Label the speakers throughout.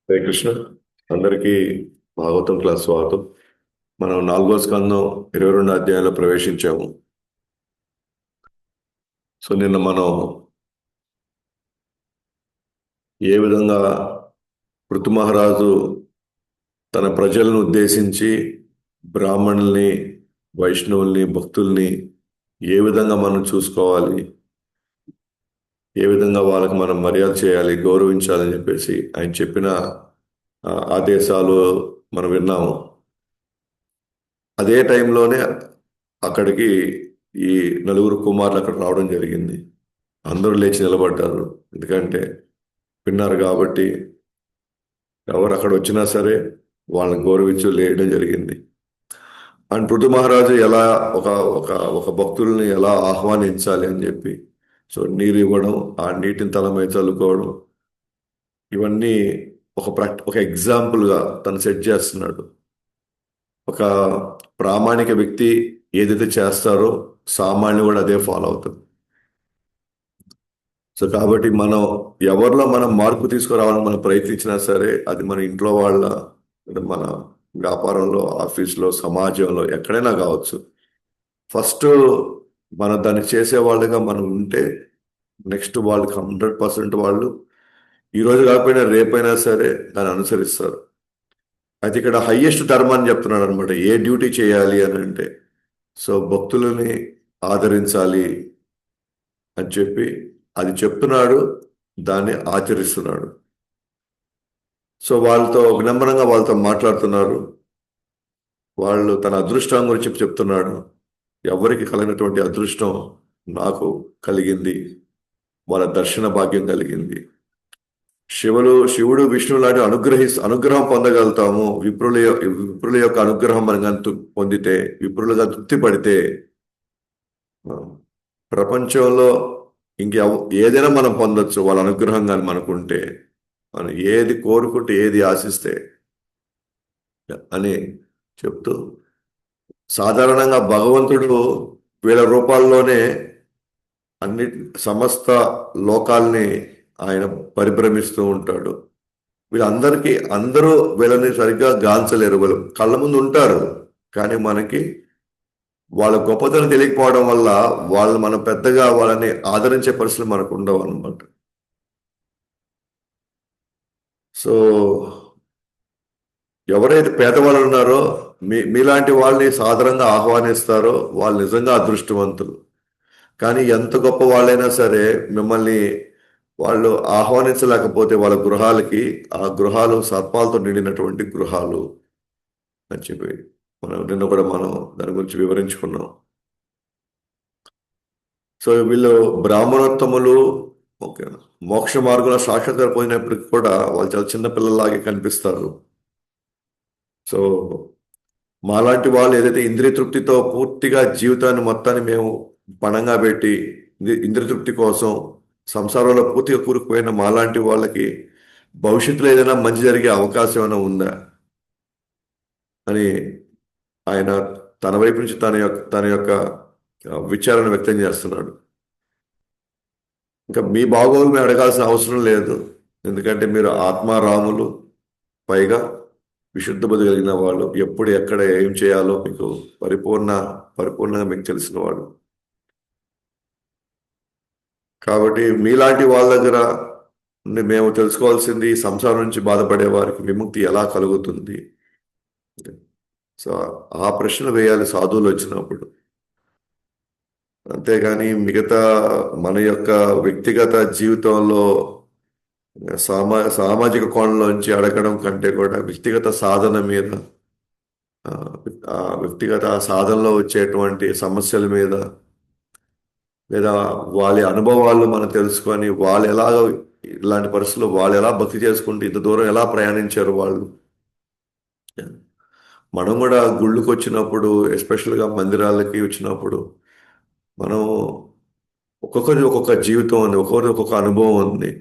Speaker 1: హరే కృష్ణ. అందరికీ భాగవతం క్లాస్ స్వాగతం. మనం 4వ స్కందం 22 అధ్యాయంలో ప్రవేశించాము. నిన్న మనం ఏ విధంగా పృథు మహారాజు తన ప్రజలను ఉద్దేశించి బ్రాహ్మణుల్ని, వైష్ణవుల్ని, భక్తుల్ని ఏ విధంగా మనం చూసుకోవాలి, ఏ విధంగా వాళ్ళకి మనం మర్యాద చేయాలి, గౌరవించాలని చెప్పేసి ఆయన చెప్పిన ఆదేశాలు మనం విన్నాము. అదే టైంలోనే అక్కడికి ఈ నలుగురు కుమారులు అక్కడ రావడం జరిగింది. అందరూ లేచి నిలబడ్డారు. ఎందుకంటే విన్నారు కాబట్టి ఎవరు అక్కడ వచ్చినా సరే వాళ్ళని గౌరవించి లేయడం జరిగింది. అండ్ పృథు మహారాజు ఎలా ఒక ఒక ఒక భక్తుల్ని ఎలా ఆహ్వానించాలి అని చెప్పి నీరు ఇవ్వడం, ఆ నీటిని తల మీద చల్లుకోవడం, ఇవన్నీ ఒక ఎగ్జాంపుల్గా తను సెట్ చేస్తున్నాడు. ఒక ప్రామాణిక వ్యక్తి ఏదైతే చేస్తారో సామాన్యులు కూడా అదే ఫాలో అవుతుంది. కాబట్టి మనం ఎవరిలో మనం మార్పు తీసుకురావాలని మనం ప్రయత్నించినా సరే అది మన ఇంట్లో వాళ్ళ, మన వ్యాపారంలో, ఆఫీస్లో, సమాజంలో ఎక్కడైనా కావచ్చు. ఫస్ట్ మనం దాన్ని చేసే వాళ్ళుగా మనం ఉంటే నెక్స్ట్ వాళ్ళకి 100% వాళ్ళు ఈరోజు కాకపోయినా రేపైనా సరే దాన్ని అనుసరిస్తారు. అయితే ఇక్కడ హయ్యెస్ట్ ధర్మం అని చెప్తున్నాడు అనమాట. ఏ డ్యూటీ చేయాలి అని అంటే భక్తులని ఆదరించాలి అని చెప్పి అది చెప్తున్నాడు, దాన్ని ఆచరిస్తున్నాడు. వాళ్ళతో వినమ్రంగా వాళ్ళతో మాట్లాడుతున్నారు. వాళ్ళు తన అదృష్టం గురించి చెప్తున్నాడు. ఎవరికి కలిగినటువంటి అదృష్టం నాకు కలిగింది, వాళ్ళ దర్శన భాగ్యం కలిగింది. శివుడు విష్ణువు లాంటి అనుగ్రహం పొందగలుగుతాము. విప్రుల యొక్క అనుగ్రహం మనం పొందితే, విప్రులుగా తృప్తి పడితే ప్రపంచంలో ఏదైనా మనం పొందొచ్చు వాళ్ళ అనుగ్రహం కానీ మనకుంటే. మనం ఏది కోరుకుంటే, ఏది ఆశిస్తే అని చెప్తూ, సాధారణంగా భగవంతుడు వీళ్ళ రూపాల్లోనే అన్ని సమస్త లోకాల్ని ఆయన పరిభ్రమిస్తూ ఉంటాడు. అందరూ వీళ్ళని సరిగ్గా గాంచలేరు. వీళ్ళు కళ్ళ ముందు ఉంటారు, కానీ మనకి వాళ్ళ గొప్పతనం తెలియకపోవడం వల్ల మనం పెద్దగా వాళ్ళని ఆదరించే పరిస్థితులు మనకు ఉండవు అన్నమాట. ఎవరైతే పేదవాళ్ళు ఉన్నారో మీలాంటి వాళ్ళని సాధారణంగా ఆహ్వానిస్తారో వాళ్ళు నిజంగా అదృష్టవంతులు. కానీ ఎంత గొప్ప వాళ్ళైనా సరే మిమ్మల్ని వాళ్ళు ఆహ్వానించలేకపోతే వాళ్ళ గృహాలకి, ఆ గృహాలు సర్పాలతో నిండినటువంటి గృహాలు అని చెప్పి నిన్న కూడా మనం దాని గురించి వివరించుకున్నాం. వీళ్ళు బ్రాహ్మణోత్తములు, ఓకే, మోక్ష మార్గంలో సాక్షాత్కారం పోయినప్పటికీ కూడా వాళ్ళు చాలా చిన్న పిల్లల్లాగే కనిపిస్తారు. మాలాంటి వాళ్ళు ఏదైతే ఇంద్రియ తృప్తితో పూర్తిగా జీవితాన్ని మొత్తాన్ని మేము పణంగా పెట్టి ఇంద్రియ తృప్తి కోసం సంసారంలో పూర్తిగా కూరుకుపోయిన మాలాంటి వాళ్ళకి భవిష్యత్తులో ఏదైనా మంచి జరిగే అవకాశం ఏమైనా ఉందా అని ఆయన తన వైపు నుంచి తన యొక్క విచారణ వ్యక్తం చేస్తున్నాడు. ఇంకా మీ బాగోగులు మేము అడగాల్సిన అవసరం లేదు, ఎందుకంటే మీరు ఆత్మారాములు, పైగా విశుద్ధ బుద్ధి కలిగిన వాళ్ళు, ఎప్పుడు ఎక్కడ ఏం చేయాలో మీకు పరిపూర్ణంగా మీకు తెలిసిన వాళ్ళు. కాబట్టి మీలాంటి వాళ్ళ దగ్గర మేము తెలుసుకోవాల్సింది సంసారం నుంచి బాధపడే వారికి విముక్తి ఎలా కలుగుతుంది. ఆ ప్రశ్న వేయాలి సాధువులు వచ్చినప్పుడు. అంతేగాని మిగతా మన యొక్క వ్యక్తిగత జీవితంలో సామాజిక కోణంలోంచి అడగడం కంటే కూడా వ్యక్తిగత సాధన మీద, వ్యక్తిగత సాధనలో వచ్చేటువంటి సమస్యల మీద, లేదా వాళ్ళ అనుభవాలు మనం తెలుసుకొని వాళ్ళు ఎలాగ ఇలాంటి పరిస్థితుల్లో వాళ్ళు ఎలా భక్తి చేసుకుంటూ ఇంత దూరం ఎలా ప్రయాణించారు వాళ్ళు. మనం కూడా గుళ్ళకి వచ్చినప్పుడు, ఎస్పెషల్గా మందిరాలకి వచ్చినప్పుడు, మనం ఒక్కొక్కరి ఒక్కొక్క జీవితం ఉంది, ఒక్కొక్కరి ఒక్కొక్క అనుభవం ఉంది,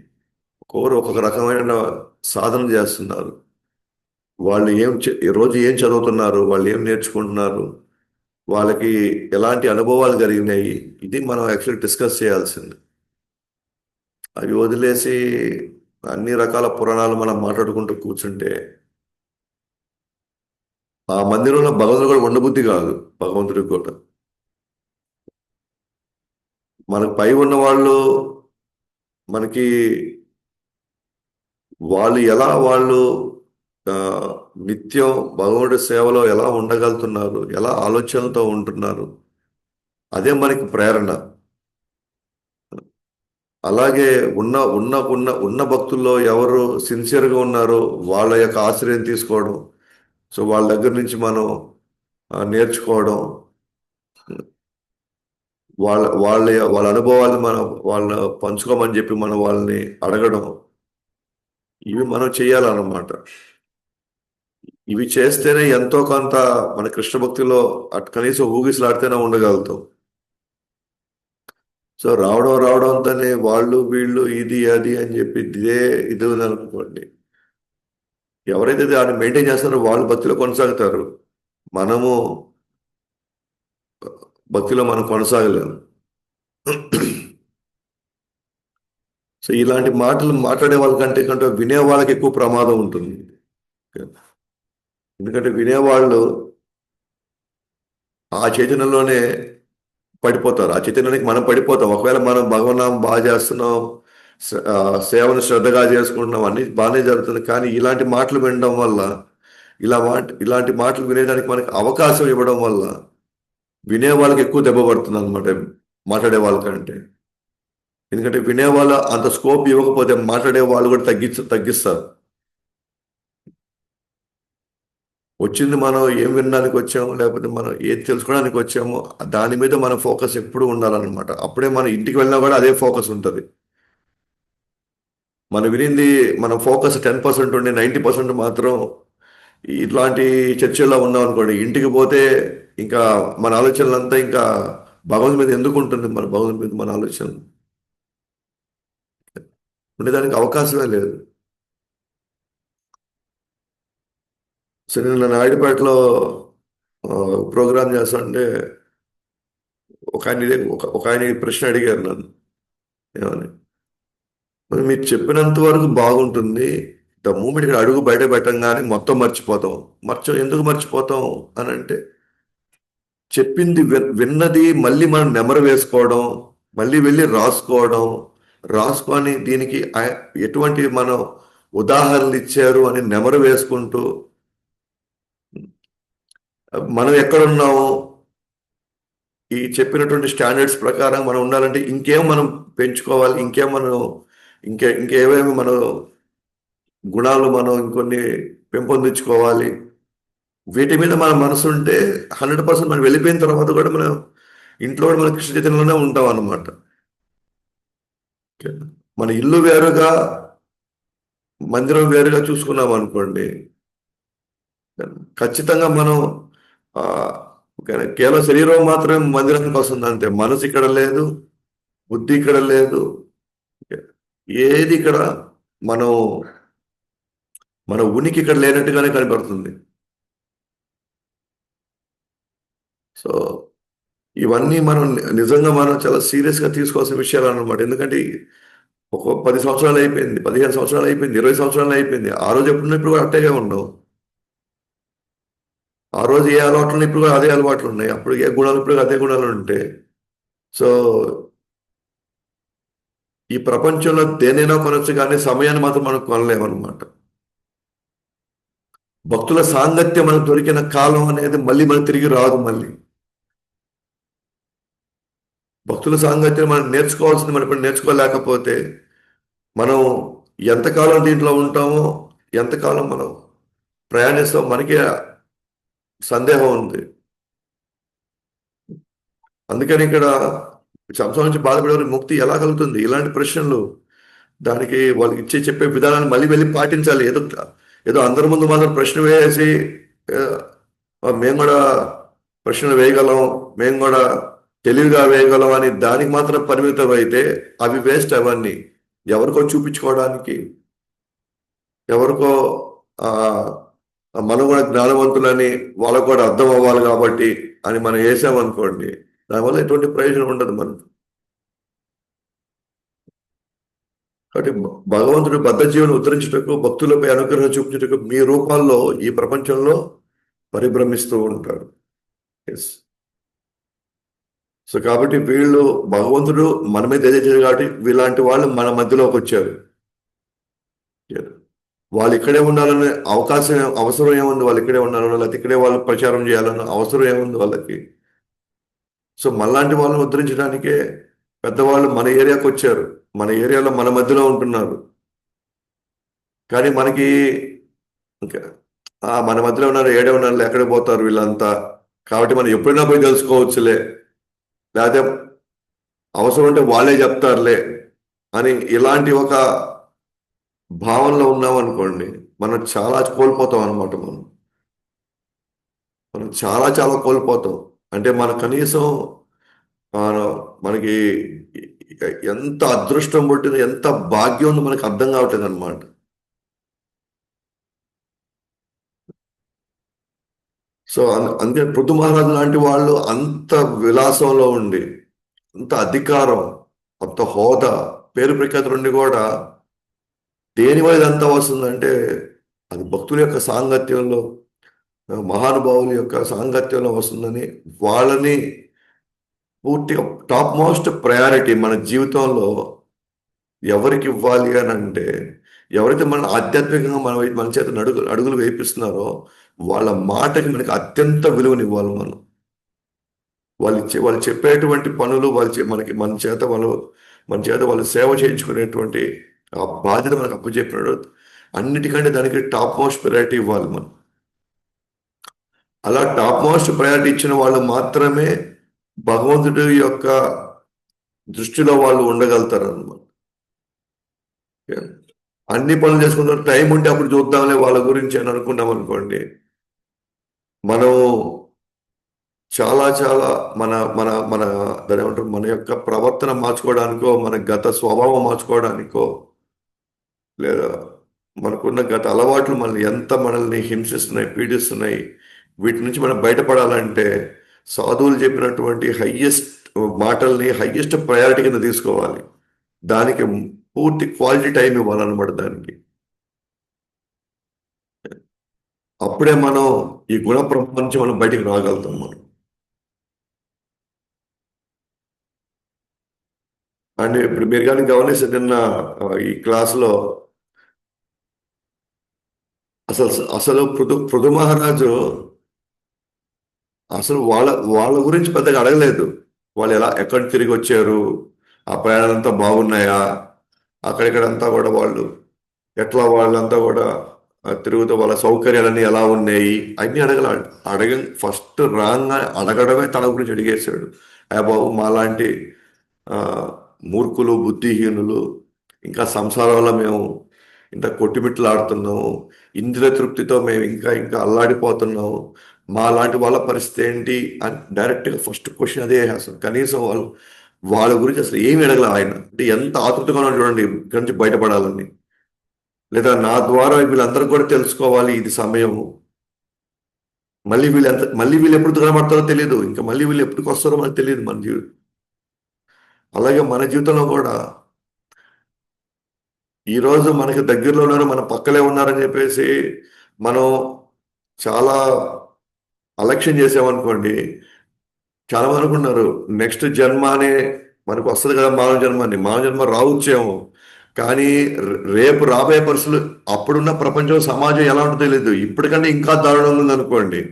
Speaker 1: ఒక్కొక్కరు ఒక్కొక్క రకమైన సాధన చేస్తున్నారు. వాళ్ళు రోజు ఏం చదువుతున్నారు, వాళ్ళు ఏం నేర్చుకుంటున్నారు, వాళ్ళకి ఎలాంటి అనుభవాలు జరిగినాయి, ఇది మనం యాక్చువల్లీ డిస్కస్ చేయాల్సింది. అవి వదిలేసి అన్ని రకాల పురాణాలు మనం మాట్లాడుకుంటూ కూర్చుంటే ఆ మందిరంలో భగవంతుడు కూడా ఉండబుద్ధి కాదు. భగవంతుడికి కూడా మనకు పై ఉన్న వాళ్ళు మనకి వాళ్ళు ఆ, నిత్యం భగవంతుడి సేవలో ఎలా ఉండగలుగుతున్నారు, ఎలా ఆలోచనలతో ఉంటున్నారు, అదే మనకి ప్రేరణ. అలాగే ఉన్న భక్తుల్లో ఎవరు సిన్సియర్గా ఉన్నారో వాళ్ళ యొక్క ఆశ్రయం తీసుకోవడం, సో వాళ్ళ దగ్గర నుంచి మనం నేర్చుకోవడం, వాళ్ళ అనుభవాలు వాళ్ళ పంచుకోమని చెప్పి మనం వాళ్ళని అడగడం, ఇవి మనం చేయాలన్నమాట. ఇవి చేస్తేనే ఎంతో కొంత మన కృష్ణ భక్తిలో కనీసం ఊగిసలాడితేనే ఉండగలుగుతాం. సో రావడంతోనే వాళ్ళు వీళ్ళు ఇది అది అని చెప్పి ఇది అనుకోండి, ఎవరైతే దాన్ని మెయింటైన్ చేస్తారో వాళ్ళు భక్తిలో కొనసాగుతారు. మనము భక్తిలో మనం కొనసాగలేము. సో ఇలాంటి మాటలు మాట్లాడే వాళ్ళకంటే వినే వాళ్ళకి ఎక్కువ ప్రమాదం ఉంటుంది. ఎందుకంటే వినేవాళ్ళు ఆ చైతన్యంలోనే పడిపోతారు. ఆ చైతన్యానికి మనం పడిపోతాం. ఒకవేళ మనం భగవన్నామం బాగా చేస్తున్నాం, సేవను శ్రద్ధగా చేసుకుంటున్నాం, అన్ని బాగానే జరుగుతుంది. కానీ ఇలాంటి మాటలు వినడం వల్ల, ఇలాంటి మాటలు వినేదానికి మనకి అవకాశం ఇవ్వడం వల్ల వినే వాళ్ళకి ఎక్కువ దెబ్బ పడుతుంది అనమాట, మాట్లాడే వాళ్ళకంటే. ఎందుకంటే వినేవాళ్ళు అంత స్కోప్ ఇవ్వకపోతే మాట్లాడే వాళ్ళు కూడా తగ్గిస్తారు. వచ్చింది మనం ఏం వినడానికి వచ్చాము, లేకపోతే మనం ఏది తెలుసుకోవడానికి వచ్చామో దాని మీద మన ఫోకస్ ఎప్పుడు ఉండాలన్నమాట. అప్పుడే మనం ఇంటికి వెళ్ళినా కూడా అదే ఫోకస్ ఉంటుంది. మనం వినింది మన ఫోకస్ 10% ఉండి 90% మాత్రం ఇట్లాంటి చర్చల్లో ఉన్నాం అనుకోండి, ఇంటికి పోతే ఇంకా మన ఆలోచనలంతా ఇంకా భగవంతుని మీద ఎందుకు ఉంటుంది, మన భగవంతుని మీద మన ఆలోచన ఉండేదానికి అవకాశమే లేదు. సో నేను నాయుడుపేటలో ప్రోగ్రామ్ చేస్తుంటే ఒక ఆయన ఈ ప్రశ్న అడిగారు నన్ను, ఏమని, "మరి మీరు చెప్పినంత వరకు బాగుంటుంది, ద మూమెంట్ ఇక్కడ అడుగు బయట పెట్టంగానే మొత్తం మర్చిపోతాం. ఎందుకు మర్చిపోతాం అని అంటే, చెప్పింది విన్నది మళ్ళీ మనం నెమరు వేసుకోవడం, మళ్ళీ వెళ్ళి రాసుకొని దీనికి ఎటువంటి మనం ఉదాహరణలు ఇచ్చారు అని నెమరు వేసుకుంటూ మనం ఎక్కడున్నాము, ఈ చెప్పినటువంటి స్టాండర్డ్స్ ప్రకారం మనం ఉండాలంటే ఇంకేం మనం పెంచుకోవాలి, ఇంకేమేమి మనం గుణాలు మనం ఇంకొన్ని పెంపొందించుకోవాలి, వీటి మీద మన మనసు ఉంటే 100% మనం వెళ్ళిపోయిన తర్వాత కూడా మనం ఇంట్లో కూడా మన కృష్ణ చైతన్యంలోనే ఉంటాం అన్నమాట. మన ఇల్లు వేరుగా, మందిరం వేరుగా చూసుకున్నాం అనుకోండి, ఖచ్చితంగా మనం ఆ, కేవలం శరీరం మాత్రమే మందిరానికి వస్తుంది అంతే. మనసు ఇక్కడ లేదు, బుద్ధి ఇక్కడ లేదు, ఏది ఇక్కడ మనం మన ఉనికి ఇక్కడ లేనట్టుగానే కనబడుతుంది. సో ఇవన్నీ నిజంగా మనం చాలా సీరియస్గా తీసుకోవాల్సిన విషయాలు అన్నమాట. ఎందుకంటే ఒక 10 సంవత్సరాలు అయిపోయింది, 15 సంవత్సరాలు అయిపోయింది, 20 సంవత్సరాలు అయిపోయింది. ఆ రోజు ఎప్పుడున్నా ఇప్పుడు కూడా అట్టగే ఉండవు. ఆ రోజు ఏ అలవాట్లు ఉన్నాయి, ఇప్పుడు కూడా అదే అలవాట్లు ఉన్నాయి. అప్పుడు ఏ గుణాలు, ఇప్పుడు అదే గుణాలు ఉంటాయి. సో ఈ ప్రపంచంలో దేనైనా కొనొచ్చు, కానీ సమయాన్ని మాత్రం మనం కొనలేమన్నమాట. భక్తుల సాంగత్యం మనకు దొరికిన కాలం అనేది మళ్ళీ మనకు తిరిగి రాదు. మళ్ళీ భక్తుల సాంగత్యం మనం నేర్చుకోవాల్సింది మనం ఇప్పుడు నేర్చుకోలేకపోతే మనం ఎంతకాలం దీంట్లో ఉంటామో, ఎంతకాలం మనం ప్రయాణిస్తాం, మనకే సందేహం ఉంది. అందుకని ఇక్కడ సంసారం నుంచి బాధపడే ముక్తి ఎలా కలుగుతుంది, ఇలాంటి ప్రశ్నలు, దానికి వాళ్ళకి చెప్పే విధానాన్ని మళ్ళీ వెళ్ళి పాటించాలి. ఏదో అందరి ముందు మాత్రం ప్రశ్న వేసి మేము కూడా ప్రశ్నలు వేయగలం, మేము కూడా తెలివిగా వేయగలం అని దానికి మాత్రం పరిమితం అయితే అవి వేస్ట్. అవన్నీ ఎవరికో చూపించుకోవడానికి, ఎవరికో ఆ మనం కూడా జ్ఞానవంతులని వాళ్ళకు కూడా అర్థం అవ్వాలి కాబట్టి అని మనం వేసామనుకోండి, దానివల్ల ఎటువంటి ప్రయోజనం ఉండదు మనకు. కాబట్టి భగవంతుడు బద్ధ జీవుని ఉద్ధరించుటకు భక్తులపై అనుగ్రహం చూపించుటకు మీ రూపాల్లో ఈ ప్రపంచంలో పరిభ్రమిస్తూ ఉంటాడు. ఎస్. సో కాబట్టి వీళ్ళు భగవంతుడు మన మీద దయచేశాడు కాబట్టి వీలాంటి వాళ్ళు మన మధ్యలోకి వచ్చారు. వాళ్ళు ఇక్కడే ఉండాలనే అవకాశం అవసరం ఏముంది? వాళ్ళు ఇక్కడే ఉండాలనో లేకపోతే ఇక్కడే వాళ్ళు ప్రచారం చేయాలన్న అవసరం ఏముంది వాళ్ళకి? సో మనలాంటి వాళ్ళని ఉద్ధరించడానికే పెద్దవాళ్ళు మన ఏరియాకి వచ్చారు, మన ఏరియాలో మన మధ్యలో ఉంటున్నారు. కానీ మనకి ఇంకా మన మధ్యలో ఉన్నారు, ఏడే ఉన్నారు, ఎక్కడికి పోతారు వీళ్ళంతా, కాబట్టి మనం ఎప్పుడైనా పోయి తెలుసుకోవచ్చులే, లేకపోతే అవసరం ఉంటే వాళ్ళే చెప్తారులే అని ఇలాంటి ఒక భావనలో ఉన్నాం అనుకోండి, మనం చాలా కోల్పోతాం అనమాట. మనం చాలా చాలా కోల్పోతాం. అంటే మన కనీసం ఆ, మనకి ఎంత అదృష్టం పుట్టింది, ఎంత భాగ్యం ఉందో మనకి అర్థం కావట్లేదు అనమాట. సో అందుకే పృథు మహారాజు లాంటి వాళ్ళు అంత విలాసంలో ఉండి, అంత అధికారం, అంత హోదా, పేరు ప్రఖ్యాతులు ఉండి కూడా దేని వల్ల ఇదంతా వస్తుందంటే అది భక్తుల యొక్క సాంగత్యంలో, మహానుభావుల యొక్క సాంగత్యంలో వస్తుందని వాళ్ళని పూర్తిగా టాప్ మోస్ట్ ప్రయారిటీ మన జీవితంలో ఎవరికి ఇవ్వాలి అని అంటే, ఎవరైతే మన ఆధ్యాత్మికంగా మన చేత అడుగులు వేయిస్తున్నారో వాళ్ళ మాటకి మనకి అత్యంత విలువనివ్వాలి మనం. వాళ్ళు చెప్పేటువంటి పనులు మన చేత వాళ్ళు సేవ చేయించుకునేటువంటి ఆ బాధ్యత మనకు అప్పచెప్పినాడు. అన్నిటికంటే దానికి టాప్ మోస్ట్ ప్రయారిటీ ఇవ్వాలి మనం. అలా టాప్ మోస్ట్ ప్రయారిటీ ఇచ్చిన వాళ్ళు మాత్రమే భగవంతుడి యొక్క దృష్టిలో వాళ్ళు ఉండగలుగుతారు అన్నమాట. అన్ని పనులు చేసుకుంటారు, టైం ఉంటే అప్పుడు చూద్దాంలే వాళ్ళ గురించి అని అనుకున్నాం అనుకోండి, మనం చాలా చాలా మన మన మన దాని ఏమంటారు, మన యొక్క ప్రవర్తన మార్చుకోవడానికో, మన గత స్వభావం మార్చుకోవడానికో, లేదా మనకున్న గత అలవాట్లు మనల్ని హింసిస్తున్నాయి, పీడిస్తున్నాయి, వీటి నుంచి మనం బయటపడాలంటే సాధువులు చెప్పినటువంటి హయ్యెస్ట్ మాటల్ని హయ్యెస్ట్ ప్రయారిటీ కింద తీసుకోవాలి. దానికి పూర్తి క్వాలిటీ టైం ఇవ్వాలన్నమాట దానికి. అప్పుడే మనం ఈ గుణ ప్రభావం నుంచి మనం బయటికి రాగలుగుతాం మనం. అండ్ ఇప్పుడు మీరు కానీ గమనిస్తే నిన్న ఈ క్లాసులో అసలు అసలు పృథు మహారాజు అసలు వాళ్ళ గురించి పెద్దగా అడగలేదు. వాళ్ళు ఎక్కడ తిరిగి వచ్చారు, ఆ ప్రయాణాలంతా బాగున్నాయా, అక్కడిక్కడంతా కూడా వాళ్ళు ఎట్లా, వాళ్ళంతా కూడా తిరుగుతూ వాళ్ళ సౌకర్యాలన్నీ ఎలా ఉన్నాయి అన్నీ ఫస్ట్ రాంగ్ అడగడమే తన గురించి అడిగేశాడు. బాబు మాలాంటి ఆ, మూర్ఖులు, బుద్ధిహీనులు, ఇంకా సంసారంలో మేము ఇంత కొట్టిమిట్లాడుతున్నాము, ఇంద్రియ తృప్తితో మేము ఇంకా ఇంకా అల్లాడిపోతున్నాము, మా లాంటి వాళ్ళ పరిస్థితి ఏంటి అని డైరెక్ట్గా ఫస్ట్ క్వశ్చన్ అదే అసలు. కనీసం వాళ్ళ గురించి అసలు ఏమి అడగల ఆయన. అంటే ఎంత ఆతృతగా ఉన్నాడు చూడండి ఇక్కడి నుంచి బయటపడాలని, లేదా నా ద్వారా వీళ్ళందరూ కూడా తెలుసుకోవాలి ఇది సమయము, మళ్ళీ వీళ్ళు ఎప్పుడు కనబడతారో తెలియదు, ఇంకా మళ్ళీ వీళ్ళు ఎప్పటికి వస్తారో మనకు తెలియదు మన జీవితం. అలాగే మన జీవితంలో కూడా ఈరోజు మనకి దగ్గరలో ఉన్నారు, మన పక్కలే ఉన్నారని చెప్పేసి మనం చాలా అలక్ష్యం చేసామనుకోండి, చాలా మంది అనుకున్నారు నెక్స్ట్ జన్మ అనే మనకు వస్తుంది కదా, మానవ జన్మ అని. మానవ జన్మ రావచ్చేమో, కానీ రేపు రాబోయే పరిస్థితులు, అప్పుడున్న ప్రపంచం సమాజం ఎలా ఉంటుందో తెలియదు, ఇప్పటికంటే ఇంకా దారుణంగా ఉందనుకోండి.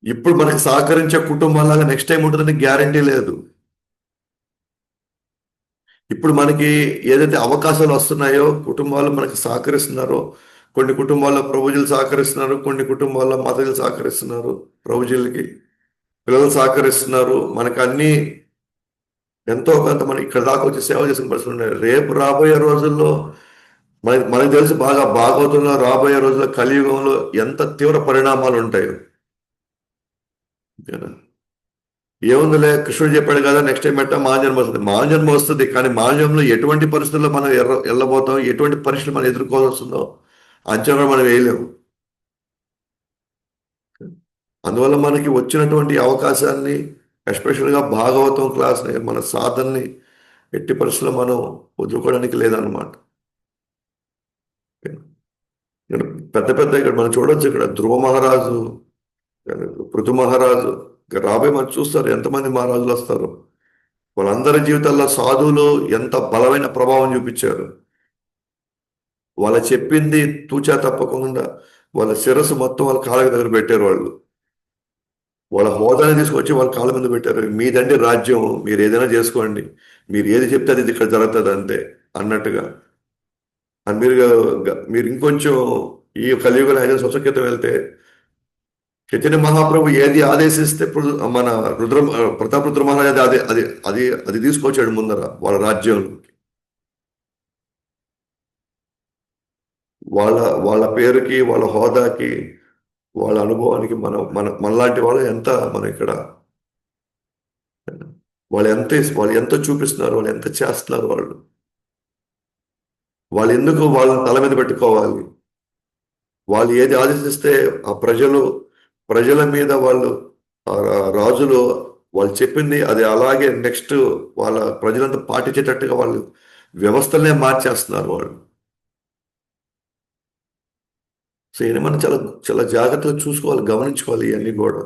Speaker 1: ఇప్పుడు మనకి సహకరించే కుటుంబాలాగా నెక్స్ట్ టైం ఉంటుందని గ్యారంటీ లేదు. ఇప్పుడు మనకి ఏదైతే అవకాశాలు వస్తున్నాయో, కుటుంబాలు మనకి సహకరిస్తున్నారో, కొన్ని కుటుంబాల్లో ప్రభుజులు సహకరిస్తున్నారు, కొన్ని కుటుంబాల్లో మతలు సహకరిస్తున్నారు, ప్రభుజులకి పిల్లలు సహకరిస్తున్నారు, మనకు అన్ని ఎంతో కొంత మనం ఇక్కడ దాకా వచ్చి సేవ చేసిన పరిస్థితులు ఉన్నాయి. రేపు రాబోయే రోజుల్లో మనకు తెలిసి బాగా భాగవతంలో రాబోయే రోజుల్లో కలియుగంలో ఎంత తీవ్ర పరిణామాలు ఉంటాయో. ఏముందిలే, కృష్ణుడు చెప్పాడు కదా నెక్స్ట్ టైం మానజన్మ వస్తుంది. మానజన్మ వస్తుంది, కానీ మానజన్మలో ఎటువంటి పరిస్థితుల్లో మనం వెళ్ళబోతాం, ఎటువంటి పరిస్థితులు మనం ఎదుర్కోవాల్సి వస్తుందో అంచనా మనం వేయలేము. అందువల్ల మనకి వచ్చినటువంటి అవకాశాన్ని, ఎస్పెషల్గా భాగవతం క్లాస్ని, మన సాధనని ఎట్టి పరిస్థితుల్లో మనం వదులుకోవడానికి లేదన్నమాట. ఇక్కడ పెద్ద పెద్ద ఇక్కడ మనం చూడొచ్చు, ఇక్కడ ధ్రువ మహారాజు, పృథు మహారాజు, ఇక రాబోయే మనం చూస్తారు ఎంతమంది మహారాజులు వస్తారు. వాళ్ళందరి జీవితాల్లో సాధువులు ఎంత బలమైన ప్రభావం చూపించారు. వాళ్ళ చెప్పింది తూచా తప్పకుండా వాళ్ళ శిరస్సు మొత్తం వాళ్ళ కాళ్ళ దగ్గర పెట్టారు. వాళ్ళ హోదాని తీసుకొచ్చి వాళ్ళ కాళ్ళ మీద పెట్టారు. మీదండి రాజ్యం, మీరు ఏదైనా చేసుకోండి, మీరు ఏది చెప్తే అది ఇక్కడ జరుగుతుంది అంతే అన్నట్టుగా. అని మీరు ఇంకొంచెం ఈ కలియుగంలో 5 సంవత్సరాల క్రితం వెళ్తే చైతన్య మహాప్రభు ఏది ఆదేశిస్తే మన రుద్ర ప్రతాపరుద్ర మహారాజు అది అది అది అది తీసుకొచ్చాడు ముందర వాళ్ళ రాజ్యంలో. వాళ్ళ వాళ్ళ పేరుకి, వాళ్ళ హోదాకి, వాళ్ళ అనుభవానికి మనలాంటి వాళ్ళు ఎంత మనం ఇక్కడ వాళ్ళు ఎంత చూపిస్తున్నారు, వాళ్ళు ఎంత చేస్తున్నారు, వాళ్ళు ఎందుకు వాళ్ళని తల మీద పెట్టుకోవాలి. వాళ్ళు ఏది ఆదేశిస్తే ఆ ప్రజల మీద వాళ్ళు, ఆ రాజులు వాళ్ళు చెప్పింది అది అలాగే నెక్స్ట్ వాళ్ళ ప్రజలంతా పాటించేటట్టుగా వాళ్ళు వ్యవస్థలనే మార్చేస్తున్నారు వాళ్ళు. సో ఈయన మనం చాలా చాలా జాగ్రత్తగా చూసుకోవాలి, గమనించుకోవాలి ఇవన్నీ కూడా.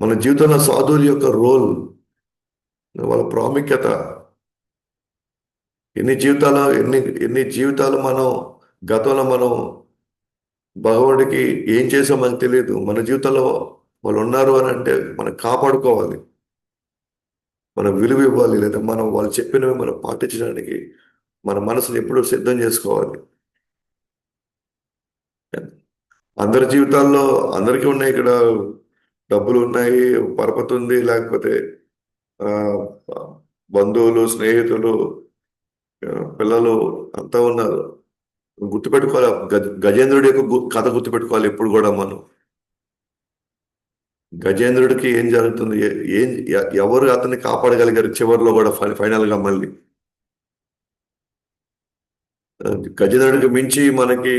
Speaker 1: మన జీవితంలో సాధువుల యొక్క రోల్, వాళ్ళ ప్రాముఖ్యత, ఎన్ని జీవితాలు మనం గతంలో మనం భగవానుడికి ఏం చేసామో మనకు తెలియదు. మన జీవితంలో వాళ్ళు ఉన్నారు అని అంటే మనం కాపాడుకోవాలి, మనం విలువ ఇవ్వాలి, లేదా మనం వాళ్ళు చెప్పినవి మనం పాటించడానికి మన మనసుని ఎప్పుడూ సిద్ధం చేసుకోవాలి. అందరి జీవితాల్లో అందరికీ ఉన్నాయి. ఇక్కడ డబ్బులు ఉన్నాయి, పరపతి ఉంది, లేకపోతే ఆ, బంధువులు, స్నేహితులు, పిల్లలు అంతా ఉన్నారు. గుర్తుపెట్టుకోవాలి, గజేంద్రుడి యొక్క కథ గుర్తుపెట్టుకోవాలి ఎప్పుడు కూడా మనం. గజేంద్రుడికి ఏం జరుగుతుంది, ఎవరు అతన్ని కాపాడగలిగారు చివరిలో కూడా, ఫైనల్ గా మళ్ళీ గజేంద్రుడికి మించి మనకి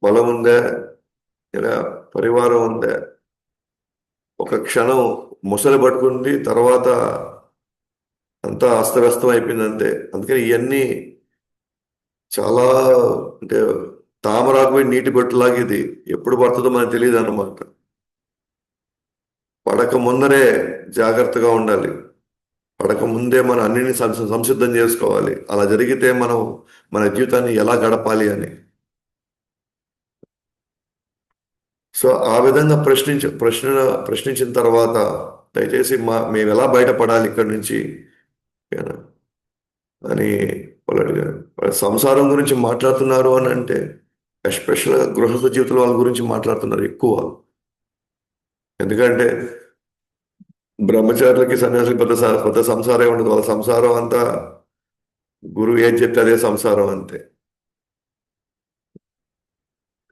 Speaker 1: బలం ఉందా, ఇలా పరివారం ఉందా? ఒక క్షణం ముసలి పట్టుకుంది, తర్వాత అంతా అస్తవ్యస్తం అయిపోయింది అంతే. అందుకని ఇవన్నీ చాలా, అంటే తామరాకుపోయి నీటి బొట్టులాగా ఇది ఎప్పుడు పడుతుందో మనకు తెలియదు అన్నమాట. పడక ముందరే జాగ్రత్తగా ఉండాలి, పడక ముందే మనం అన్నిని సంసిద్ధం చేసుకోవాలి. అలా జరిగితే మనం మన జీవితాన్ని ఎలా గడపాలి అని. సో ఆ విధంగా ప్రశ్నించిన తర్వాత దయచేసి మేము ఎలా బయటపడాలి ఇక్కడి నుంచి అని వాళ్ళు అడిగారు. సంసారం గురించి మాట్లాడుతున్నారు అని అంటే ఎస్పెషల్గా గృహస్థ జీవితం వాళ్ళ గురించి మాట్లాడుతున్నారు ఎక్కువ. ఎందుకంటే బ్రహ్మచారులకి సన్యాసులకి పెద్ద సంసారం ఉండదు. వాళ్ళ సంసారం అంతా గురువు ఏం చెప్తే అదే సంసారం అంతే.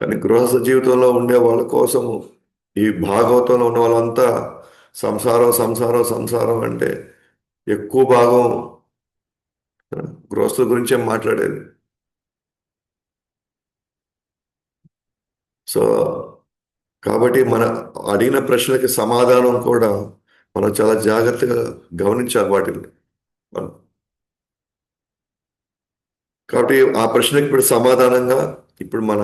Speaker 1: కానీ గృహస్థ జీవితంలో ఉండే వాళ్ళ కోసము ఈ భాగవతంలో ఉన్న వాళ్ళంతా సంసారం సంసారం సంసారం అంటే ఎక్కువ భాగం గృహస్థుల గురించే మాట్లాడేది. సో కాబట్టి మన అడిగిన ప్రశ్నలకి సమాధానం కూడా మనం చాలా జాగ్రత్తగా గమనించాలి వాటిని. కాబట్టి ఆ ప్రశ్నకి ఇప్పుడు సమాధానంగా ఇప్పుడు మన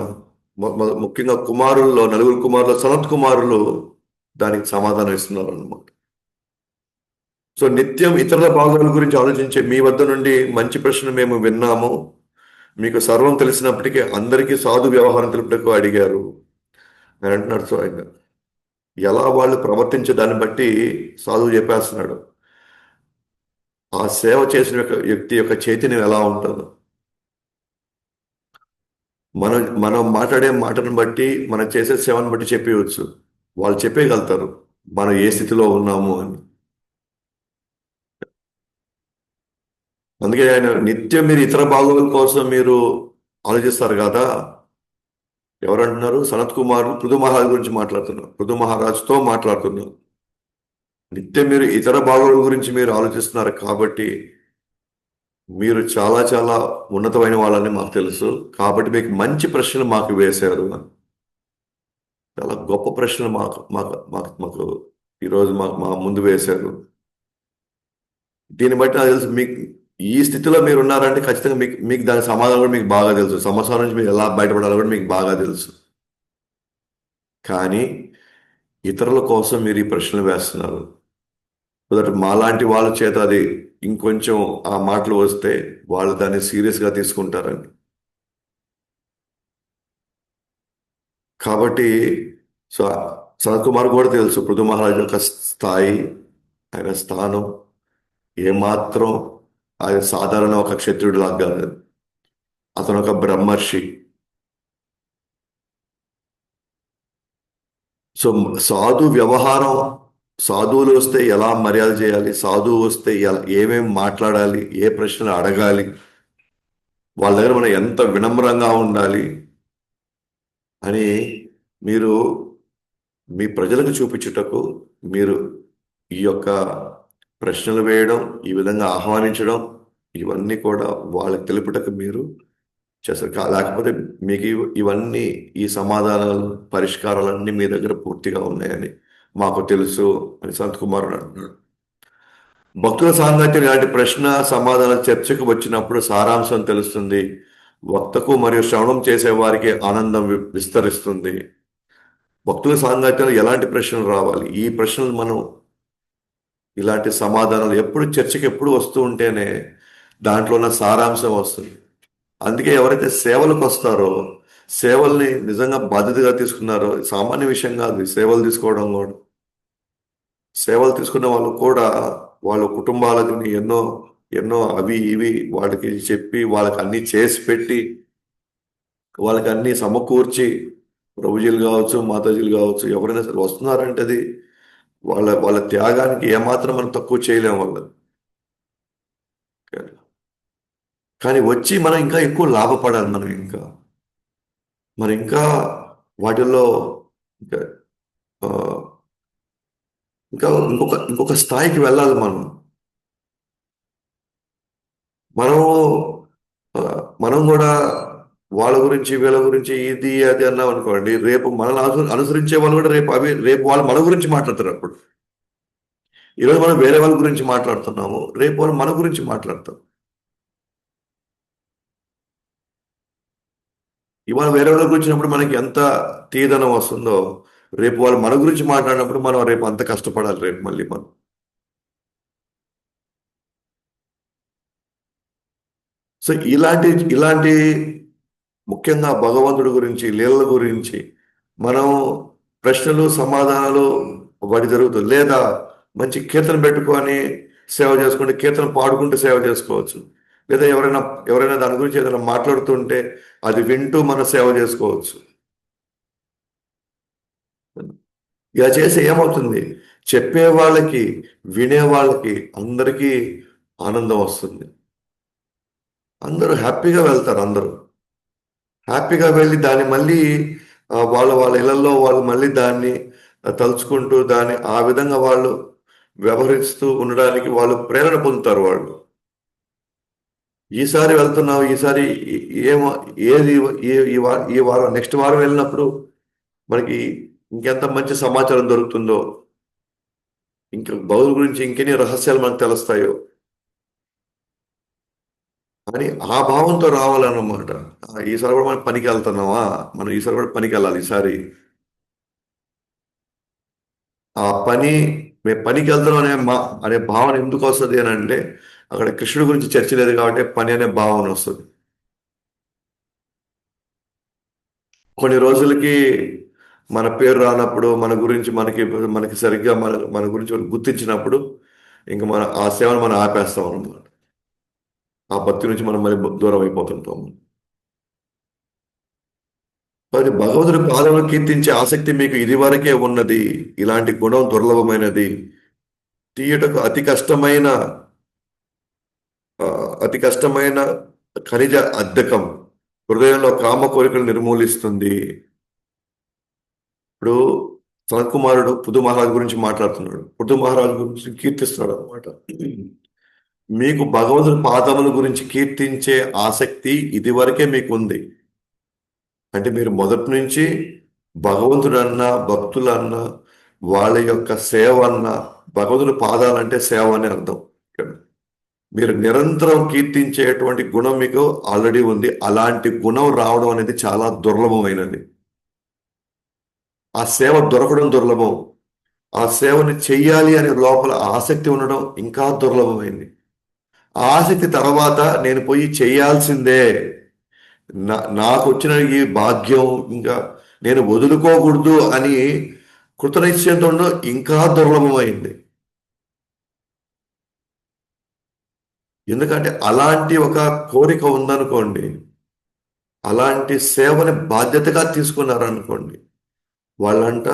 Speaker 1: ముఖ్యంగా కుమారుల్లో 9 కుమారులు, సనత్ కుమారులు దానికి సమాధానం ఇస్తున్నారు అన్నమాట. సో నిత్యం ఇతరుల భాగాల గురించి ఆలోచించే మీ వద్ద నుండి మంచి ప్రశ్న మేము విన్నాము. మీకు సర్వం తెలిసినప్పటికీ అందరికీ సాధు వ్యవహారం తెలుపుటకు అడిగారు అని అంటున్నాడు. సో ఆయన ఎలా వాళ్ళు ప్రవర్తించే దాన్ని బట్టి సాధువు చెప్పేస్తున్నాడు. ఆ సేవ చేసిన వ్యక్తి యొక్క చైతన్యం ఎలా ఉంటుందో, మనం మాట్లాడే మాటను బట్టి, మనం చేసే సేవను బట్టి చెప్పవచ్చు. వాళ్ళు చెప్పేయగలుగుతారు మనం ఏ స్థితిలో ఉన్నాము అని. అందుకే ఆయన నిత్యం మీరు ఇతర బాగోగుల కోసం మీరు ఆలోచిస్తారు కదా. ఎవరంటున్నారు? సనత్ కుమార్ పృథు మహారాజ్ గురించి మాట్లాడుతున్నారు, పృథు మహారాజుతో మాట్లాడుతున్నారు. నిత్యం మీరు ఇతర బాగోగుల గురించి మీరు ఆలోచిస్తున్నారు కాబట్టి మీరు చాలా చాలా ఉన్నతమైన వాళ్ళని మాకు తెలుసు. కాబట్టి మీకు మంచి ప్రశ్నలు మాకు వేశారు. చాలా గొప్ప ప్రశ్నలు మాకు మాకు మాకు మాకు ఈరోజు మా ముందు వేశారు. దీన్ని బట్టి నాకు తెలుసు మీకు ఈ స్థితిలో మీరు ఉన్నారంటే ఖచ్చితంగా మీకు మీకు దాని సమాధానం కూడా మీకు బాగా తెలుసు. సమస్య నుంచి మీరు ఎలా బయటపడాలో కూడా మీకు బాగా తెలుసు. కానీ ఇతరుల కోసం మీరు ఈ ప్రశ్నలు వేస్తున్నారు. సో దట్ మాలాంటి వాళ్ళ చేత అది ఇంకొంచెం ఆ మాటలు వస్తే వాళ్ళు దాన్ని సీరియస్గా తీసుకుంటారని. కాబట్టి సో సనత్ కుమార్ కూడా తెలుసు పృథు మహారాజ్ యొక్క స్థాయి, ఆయన స్థానం ఏమాత్రం ఆయన సాధారణ ఒక క్షత్రియుడు లాగా కాదు. అతను ఒక బ్రహ్మర్షి. సో సాధు వ్యవహారం, సాధువులు వస్తే ఎలా మర్యాద చేయాలి, సాధువు వస్తే ఎలా ఏమేమి మాట్లాడాలి, ఏ ప్రశ్నలు అడగాలి, వాళ్ళ దగ్గర మనం ఎంత వినమ్రంగా ఉండాలి అని మీరు మీ ప్రజలకు చూపించుటకు మీరు ఈ యొక్క ప్రశ్నలు వేయడం, ఈ విధంగా ఆహ్వానించడం, ఇవన్నీ కూడా వాళ్ళకి తెలుపుటకు మీరు చేస్తారు. లేకపోతే మీకు ఇవన్నీ ఈ సమాధానాలు పరిష్కారాలన్నీ మీ దగ్గర పూర్తిగా ఉన్నాయని మాకు తెలుసు అని సంత్ కుమార్ అంటున్నాడు. భక్తుల సాంగత్యం ఇలాంటి ప్రశ్న సమాధాన చర్చకు వచ్చినప్పుడు సారాంశం తెలుస్తుంది. వక్తకు మరియు శ్రవణం చేసే వారికి ఆనందం విస్తరిస్తుంది. భక్తుల సాంగత్యంలో ఎలాంటి ప్రశ్నలు రావాలి, ఈ ప్రశ్నలు మనం ఇలాంటి సమాధానాలు ఎప్పుడు చర్చకి ఎప్పుడు వస్తూ ఉంటేనే దాంట్లో ఉన్న సారాంశం వస్తుంది. అందుకే ఎవరైతే సేవలకు వస్తారో, సేవల్ని నిజంగా బాధ్యతగా తీసుకున్నారో, సామాన్య విషయం కాదు ఈ సేవలు తీసుకోవడం కూడా. సేవలు తీసుకున్న వాళ్ళు కూడా వాళ్ళ కుటుంబాలకు ఎన్నో ఎన్నో అవి ఇవి వాళ్ళకి చెప్పి వాళ్ళకి అన్ని చేసి పెట్టి వాళ్ళకి అన్ని సమకూర్చి, ప్రభుజీలు కావచ్చు, మాతాజీలు కావచ్చు, ఎవరైనా సరే వస్తున్నారంటే అది వాళ్ళ వాళ్ళ త్యాగానికి ఏమాత్రం మనం తక్కువ చేయలేము వాళ్ళని. కానీ వచ్చి మనం ఇంకా ఎక్కువ లాభపడాలి. మనం ఇంకా మరి ఇంకా వాటిల్లో ఇంకా ఆ, ఇంకా ఇంకొక స్థాయికి వెళ్ళాలి మనం. మనం ఆ, మనం కూడా వాళ్ళ గురించి వీళ్ళ గురించి ఇది అది అన్నాం అనుకోండి, రేపు మనల్ని అనుసరించే వాళ్ళు కూడా రేపు వాళ్ళు మన గురించి మాట్లాడతారు. అప్పుడు ఈరోజు మనం వేరే వాళ్ళ గురించి మాట్లాడుతున్నాము, రేపు వాళ్ళు మన గురించి మాట్లాడతారు. ఇవాళ వేరే వాళ్ళ గురించి వచ్చినప్పుడు మనకి ఎంత తీదనం వస్తుందో, రేపు వాళ్ళు మన గురించి మాట్లాడినప్పుడు మనం రేపు అంత కష్టపడాలి రేపు మళ్ళీ మనం. సో ఇలాంటి ఇలాంటి ముఖ్యంగా భగవంతుడి గురించి, లీలల గురించి మనం ప్రశ్నలు సమాధానాలు వాటి జరుగుతుంది. లేదా మంచి కీర్తన పెట్టుకొని సేవ చేసుకుంటే, కీర్తన పాడుకుంటూ సేవ చేసుకోవచ్చు. లేదా ఎవరైనా దాని గురించి ఏదైనా మాట్లాడుతుంటే అది వింటూ మనం సేవ చేసుకోవచ్చు. ఇలా చేసి ఏమవుతుంది, చెప్పే వాళ్ళకి వినే వాళ్ళకి అందరికీ ఆనందం వస్తుంది. అందరూ హ్యాపీగా వెళ్తారు. అందరూ హ్యాపీగా వెళ్ళి దాన్ని మళ్ళీ వాళ్ళ వాళ్ళ ఇళ్లలో వాళ్ళు మళ్ళీ దాన్ని తలుచుకుంటూ దాన్ని ఆ విధంగా వాళ్ళు వ్యవహరిస్తూ ఉండడానికి వాళ్ళు ప్రేరణ పొందుతారు. వాళ్ళు ఈసారి వెళ్తున్నావు, ఈసారి ఏమో ఏది ఈ వారం నెక్స్ట్ వారం వెళ్ళినప్పుడు మనకి ఇంకెంత మంచి సమాచారం దొరుకుతుందో, ఇంకా బౌద్ధ గురించి ఇంకెన్ని రహస్యాలు మనకు తెలుస్తాయో అని ఆ భావంతో రావాలన్నమాట. ఈసారి కూడా మనం పనికి వెళ్తున్నావా, మనం ఈసారి కూడా పనికి వెళ్ళాలి. ఈసారి ఆ పని మేము పనికి వెళ్తున్నాం అనే భావన ఎందుకు వస్తుంది అని అంటే, అక్కడ కృష్ణుడి గురించి చర్చ లేదు కాబట్టి పని అనే భావన వస్తుంది. కొన్ని రోజులకి మన పేరు రానప్పుడు, మన గురించి మనకి మనకి సరిగ్గా మన గురించి గుర్తించినప్పుడు ఇంకా ఆ సేవను మనం ఆపేస్తాం అన్నమాట. ఆ భక్తి నుంచి మనం మరి దూరం అయిపోతుంటాం. మరి భగవంతుడి పాదములు కీర్తించే ఆసక్తి మీకు ఇదివరకే ఉన్నది. ఇలాంటి గుణం దుర్లభమైనది, తీయుటకు ఆ, అతి కష్టమైన ఖనిజ అద్దకం, హృదయంలో కామ కోరికలు నిర్మూలిస్తుంది. ఇప్పుడు సనత్ కుమారుడు పృథు మహారాజు గురించి మాట్లాడుతున్నాడు, పృథు మహారాజు గురించి కీర్తిస్తున్నాడు అనమాట. మీకు భగవంతుడి పాదముల గురించి కీర్తించే ఆసక్తి ఇదివరకే మీకు ఉంది. అంటే మీరు మొదటి నుంచి భగవంతుడన్నా భక్తులన్నా వాళ్ళ యొక్క సేవ అన్నా, భగవంతుడి పాదాలంటే సేవ అని అర్థం. మీరు నిరంతరం కీర్తించేటువంటి గుణం మీకు ఆల్రెడీ ఉంది. అలాంటి గుణం రావడం అనేది చాలా దుర్లభమైనది. ఆ సేవ దొరకడం దుర్లభం. ఆ సేవని చెయ్యాలి అనే లోపల ఆసక్తి ఉండడం ఇంకా దుర్లభమైంది. ఆ ఆసక్తి తర్వాత నేను పోయి చేయాల్సిందే, నాకు వచ్చిన ఈ భాగ్యం ఇంకా నేను వదులుకోకూడదు అని కృతనిశ్చయంతో ఉండడం ఇంకా దుర్లభమైంది. ఎందుకంటే అలాంటి ఒక కోరిక ఉందనుకోండి, అలాంటి సేవని బాధ్యతగా తీసుకున్నారనుకోండి, వాళ్ళంట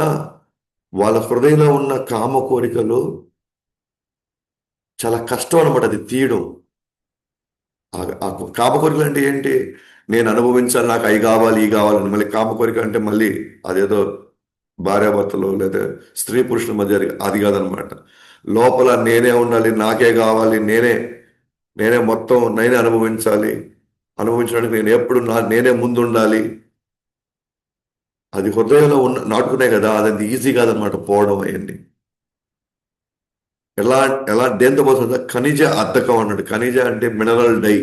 Speaker 1: వాళ్ళ హృదయంలో ఉన్న కామ కోరికలు చాలా కష్టం అనమాట అది తీయడం. ఆ కామ కోరికలు అంటే ఏంటి? నేను అనుభవించాలి, నాకు అవి కావాలి ఈ కావాలని. మళ్ళీ కామ కోరిక అంటే మళ్ళీ అదేదో భార్యాభర్తలు లేదా స్త్రీ పురుషుల మధ్య అది కాదనమాట. లోపల నేనే ఉండాలి, నాకే కావాలి, నేనే నేనే మొత్తం నేనే అనుభవించాలి, అనుభవించడానికి నేను ఎప్పుడు నేనే ముందు ఉండాలి. అది హృదయంలో నాటుకునే కదా, అది ఈజీ కాదనమాట పోవడం అయ్యండి. ఎలా ఎలా దేంతో పోతుంది? ఖనిజ అద్దకం అన్నాడు. ఖనిజ అంటే మినరల్ డై.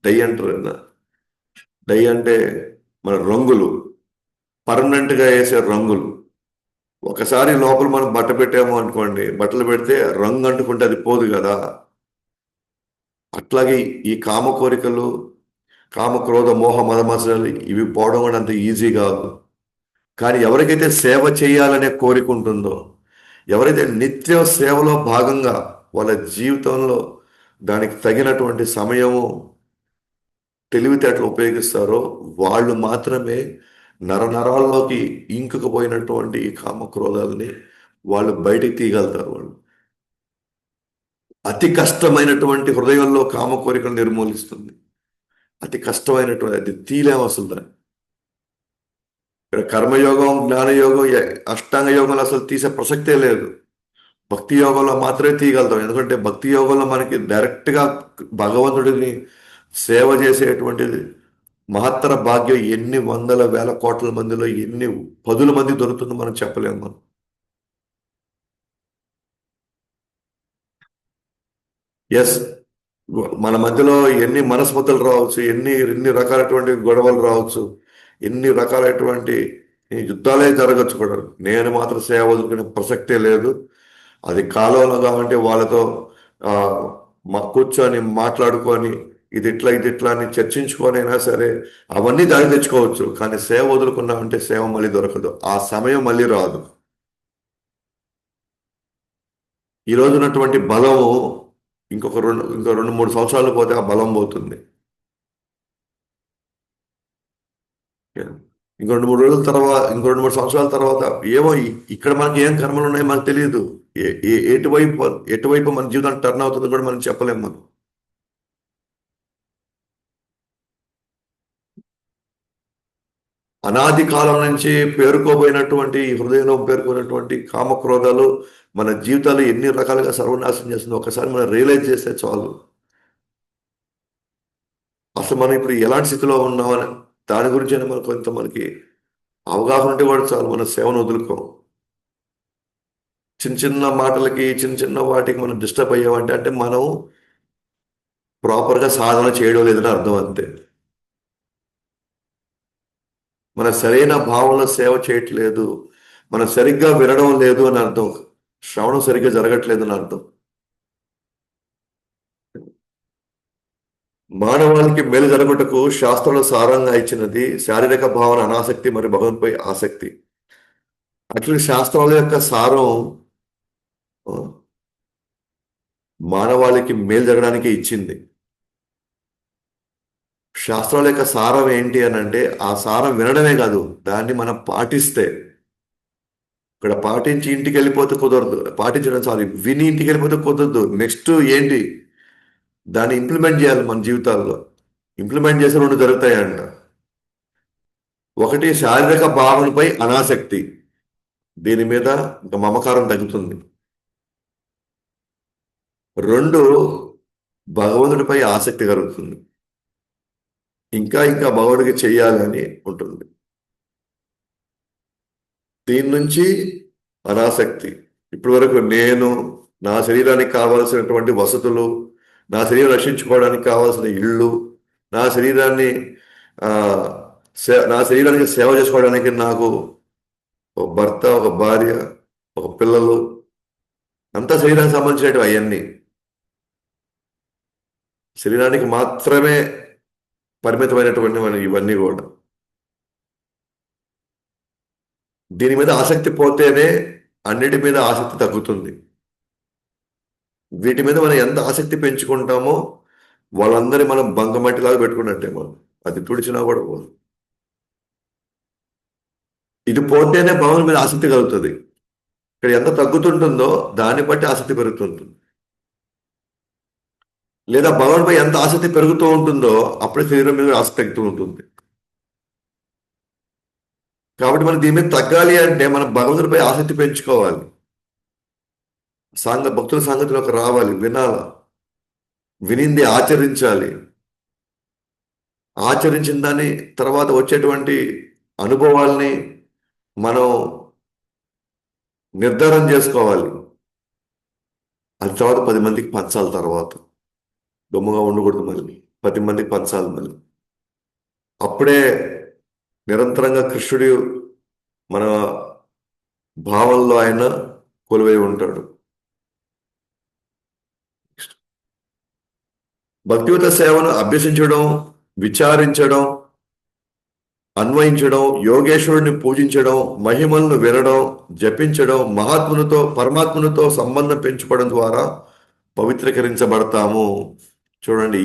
Speaker 1: డై అంటారు కదా. డై అంటే మన రంగులు, పర్మనెంట్ గా వేసే రంగులు. ఒకసారి లోపల మనం బట్ట పెట్టాము అనుకోండి, బట్టలు పెడితే రంగు అంటుకుంటే అది పోదు కదా. అట్లాగే ఈ కామ కోరికలు, కామ క్రోధ మోహ మదమత్సరాలు ఇవి పోవడం కూడా అంత ఈజీ కాదు. కానీ ఎవరికైతే సేవ చేయాలనే కోరిక ఉంటుందో, ఎవరైతే నిత్య సేవలో భాగంగా వాళ్ళ జీవితంలో దానికి తగినటువంటి సమయము, తెలివితేటలు ఉపయోగిస్తారో వాళ్ళు మాత్రమే నరనరాల్లోకి ఇంకుకుపోయినటువంటి ఈ కామ క్రోధాలని వాళ్ళు బయటికి తీయగలుగుతారు. వాళ్ళు అతి కష్టమైనటువంటి హృదయంలో కామ కోరికలు నిర్మూలిస్తుంది. అతి కష్టమైనటువంటి అది తీలేం అసలు దాన్ని. ఇక్కడ కర్మయోగం, జ్ఞానయోగం, అష్టాంగ యోగంలో అసలు తీసే ప్రసక్తే లేదు. భక్తి యోగంలో మాత్రమే తీయగలుగుతాం. ఎందుకంటే భక్తి యోగంలో మనకి డైరెక్ట్గా భగవంతుడిని సేవ చేసేటువంటిది మహత్తర భాగ్యం ఎన్ని వందల వేల కోట్ల మందిలో ఎన్ని పదుల మంది దొరుకుతుందో మనం చెప్పలేము. మనం ఎస్, మన మధ్యలో ఎన్ని మనస్మతులు రావచ్చు, ఎన్ని ఎన్ని రకాలైనటువంటి గొడవలు రావచ్చు, ఎన్ని రకాలైనటువంటి యుద్ధాలే జరగచ్చు కూడా. నేను మాత్రం సేవ వదులుకునే ప్రసక్తే లేదు. అది కాలంలో కాబట్టి వాళ్ళతో ఆ, కూర్చొని మాట్లాడుకొని ఇది ఇట్లా అని చర్చించుకొని అయినా సరే అవన్నీ దారి తెచ్చుకోవచ్చు. కానీ సేవ వదులుకున్నామంటే సేవ మళ్ళీ దొరకదు, ఆ సమయం మళ్ళీ రాదు. ఈ రోజు ఉన్నటువంటి బలము ఇంకో రెండు మూడు సంవత్సరాలు పోతే ఆ బలం పోతుంది. ఇంకో రెండు మూడు రోజుల తర్వాత, ఇంకో రెండు మూడు సంవత్సరాల తర్వాత ఏమో ఇక్కడ మనకి ఏం కర్మలు ఉన్నాయో మనకు తెలియదు. ఎటువైపు ఎటువైపు మన జీవితం టర్న్ అవుతుందో కూడా మనం చెప్పలేము. మనం అనాది కాలం నుంచి పేరుకోబోయినటువంటి ఈ హృదయంలో పేరుకున్నటువంటి కామక్రోధాలు మన జీవితాలు ఎన్ని రకాలుగా సర్వనాశనం చేస్తుందో ఒకసారి మనం రియలైజ్ చేస్తే చాలు. అసలు మనం ఇప్పుడు ఎలాంటి స్థితిలో ఉన్నామని దాని గురించి మనకు కొంత మనకి అవగాహన ఉంటే వాడు చాలు, మన సేవను వదులుకోం. చిన్న చిన్న మాటలకి, చిన్న చిన్న వాటికి మనం డిస్టర్బ్ అయ్యామంటే అంటే మనం ప్రాపర్గా సాధన చేయడం లేదని అర్థం. అంతే. మన సరైన భావంలో సేవ చేయట్లేదు, మనం సరిగ్గా వినడం లేదు అని అర్థం. శ్రవణం సరిగ్గా జరగట్లేదు అని అర్థం. మానవాళికి మేలు జరుగుటకు శాస్త్రంలో సారంగా ఇచ్చినది శారీరక భావన అనాసక్తి మరియు భగవంతుపై ఆసక్తి. యాక్చువల్లీ శాస్త్రాల యొక్క సారం ఆ, మానవాళికి మేలు జరగడానికి ఇచ్చింది. శాస్త్రాల యొక్క సారం ఏంటి అని అంటే ఆ సారం వినడమే కాదు, దాన్ని మనం పాటిస్తే. ఇక్కడ పాటించి ఇంటికి వెళ్ళిపోతే కుదరదు, పాటించడం సారీ విని ఇంటికి వెళ్ళిపోతే కుదరదు. నెక్స్ట్ ఏంటి? దాన్ని ఇంప్లిమెంట్ చేయాలి మన జీవితాల్లో. ఇంప్లిమెంట్ చేసే రెండు జరుగుతాయంట. ఒకటి శారీరక భావనపై అనాసక్తి, దీని మీద ఇంకా మమకారం తగ్గుతుంది. రెండు, భగవంతుడిపై ఆసక్తి కలుగుతుంది, ఇంకా ఇంకా భగవంతుడికి చెయ్యాలని ఉంటుంది. దీని నుంచి అనాసక్తి. ఇప్పటి వరకు నేను నా శరీరానికి కావలసినటువంటి వసతులు, నా శరీరం రక్షించుకోవడానికి కావాల్సిన ఇళ్ళు, నా శరీరాన్ని ఆ, నా శరీరానికి సేవ చేసుకోవడానికి నాకు ఒక భర్త, ఒక భార్య, ఒక పిల్లలు, అంతా శరీరానికి సంబంధించినవి అవన్నీ. శరీరానికి మాత్రమే పరిమితమైనటువంటి ఇవన్నీ కూడా. దీని మీద ఆసక్తి పోతేనే అన్నిటి మీద ఆసక్తి తగ్గుతుంది. వీటి మీద మనం ఎంత ఆసక్తి పెంచుకుంటామో వాళ్ళందరి మనం బంకమట్టిలాగా పెట్టుకున్నట్టే మనం. అది తుడిచినా కూడా పోదు. ఇది పోతేనే భగవంతుని మీద ఆసక్తి కలుగుతుంది. ఇక్కడ ఎంత తగ్గుతుంటుందో దాన్ని బట్టి ఆసక్తి పెరుగుతుంటుంది. లేదా భగవంతుపై ఎంత ఆసక్తి పెరుగుతూ ఉంటుందో అప్పుడే శరీరం మీద ఆసక్తి తగ్గుతూ ఉంటుంది. కాబట్టి మనం దీని మీద తగ్గాలి అంటే మనం భగవంతుడిపై ఆసక్తి పెంచుకోవాలి. భక్తుల సంగతిలోకి రావాలి, వినాలి, వినింది ఆచరించాలి. ఆచరించిన దాని తర్వాత వచ్చేటువంటి అనుభవాల్ని మనం నిర్ధారణ చేసుకోవాలి. అది తర్వాత 10 మందికి పంచాలి. తర్వాత దొమ్మగా ఉండకూడదు, మళ్ళీ 10 మందికి పంచాలి. మళ్ళీ అప్పుడే నిరంతరంగా కృష్ణుడు మన భావంలో ఆయన కొలువై ఉంటాడు. భక్తియుత సేవను అభ్యసించడం, విచారించడం, అన్వయించడం, యోగేశ్వరుడిని పూజించడం, మహిమలను వినడం, జపించడం, పరమాత్మనుతో సంబంధం పెంచుకోవడం ద్వారా పవిత్రీకరించబడతాము. చూడండి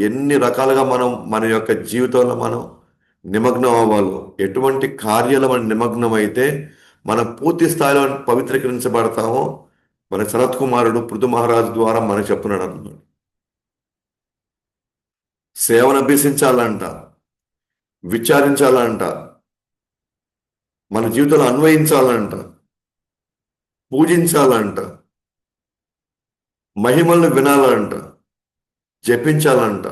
Speaker 1: ఎన్ని రకాలుగా మనం మన యొక్క జీవితంలో మనం నిమగ్నం అవ్వాలో. ఎటువంటి కార్యాలు మనం నిమగ్నం అయితే మనం పూర్తి స్థాయిలో పవిత్రీకరించబడతామో మన శరత్ కుమారుడు పృథు మహారాజు ద్వారా మనకు చెప్తున్నాడు అన్నమాట. సేవను అభ్యసించాలంట, విచారించాలంట, మన జీవితంలో అన్వయించాలంట, పూజించాలంట, మహిమలను వినాలంట, జపించాలంట,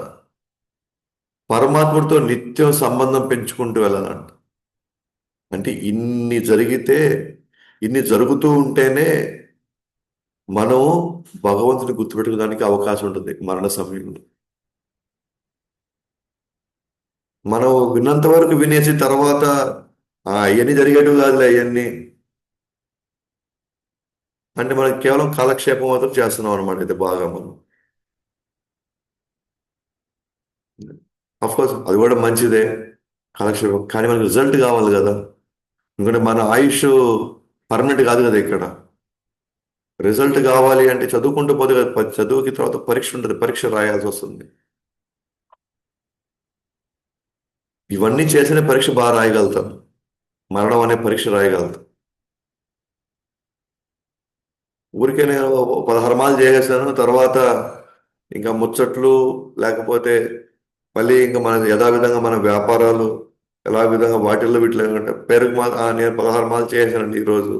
Speaker 1: పరమాత్ముడితో నిత్యం సంబంధం పెంచుకుంటూ వెళ్ళాలంట. అంటే ఇన్ని జరుగుతూ ఉంటేనే మనం భగవంతుని గుర్తుపెట్టుకోవడానికి అవకాశం ఉంటుంది మరణ సమయంలో. మనం విన్నంత వరకు వినేసి తర్వాత అవన్నీ జరిగేటివి కాదులే అవన్నీ అంటే మనం కేవలం కాలక్షేపం మాత్రం చేస్తున్నాం అనమాట. ఇది బాగా మనం కోర్స్ అది కూడా మంచిదే, కాలక్షేపం. కానీ మనకి రిజల్ట్ కావాలి కదా. ఎందుకంటే మన ఆయుష్ పర్మనెంట్ కాదు కదా. ఇక్కడ రిజల్ట్ కావాలి అంటే చదువుకుంటూ పోతే కదా. చదువుకి తర్వాత పరీక్ష ఉంటుంది, పరీక్ష రాయాల్సి వస్తుంది. ఇవన్నీ చేసిన పరీక్ష బాగా రాయగలుగుతాం, మరణం అనే పరీక్ష రాయగలుగుతాం. ఊరికే నేను 16 మాలు చేసేసాను, తర్వాత ఇంకా ముచ్చట్లు, లేకపోతే మళ్ళీ ఇంకా మన యథావిధంగా మన వ్యాపారాలు ఎలా విధంగా వాటిల్లో వీటిలో పేరుకు నేను 16 మాలు చేశానండి ఈరోజు.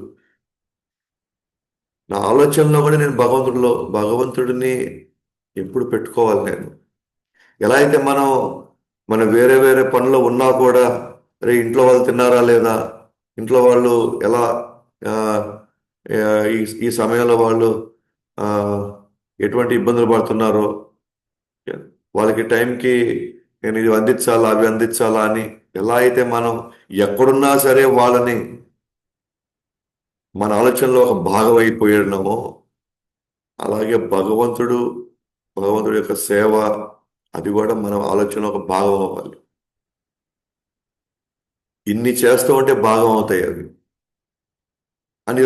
Speaker 1: నా ఆలోచనలో కూడా నేను భగవంతుడిని ఎప్పుడు పెట్టుకోవాలి. నేను ఎలా అయితే మన వేరే వేరే పనులు ఉన్నా కూడా, అరే ఇంట్లో వాళ్ళు తిన్నారా లేదా, ఇంట్లో వాళ్ళు ఎలా ఈ సమయంలో వాళ్ళు ఎటువంటి ఇబ్బందులు పడుతున్నారో, వాళ్ళకి టైంకి నేను ఇది అందించాలా అవి అందించాలా అని ఎలా అయితే మనం ఎక్కడున్నా సరే వాళ్ళని మన ఆలోచనలో ఒక భాగం అయిపోయినామో, అలాగే భగవంతుడి యొక్క సేవ అది కూడా మన ఆలోచనలో ఒక భాగం అవ్వాలి. ఇన్ని చేస్తూ ఉంటే భాగం అవుతాయి అవి అని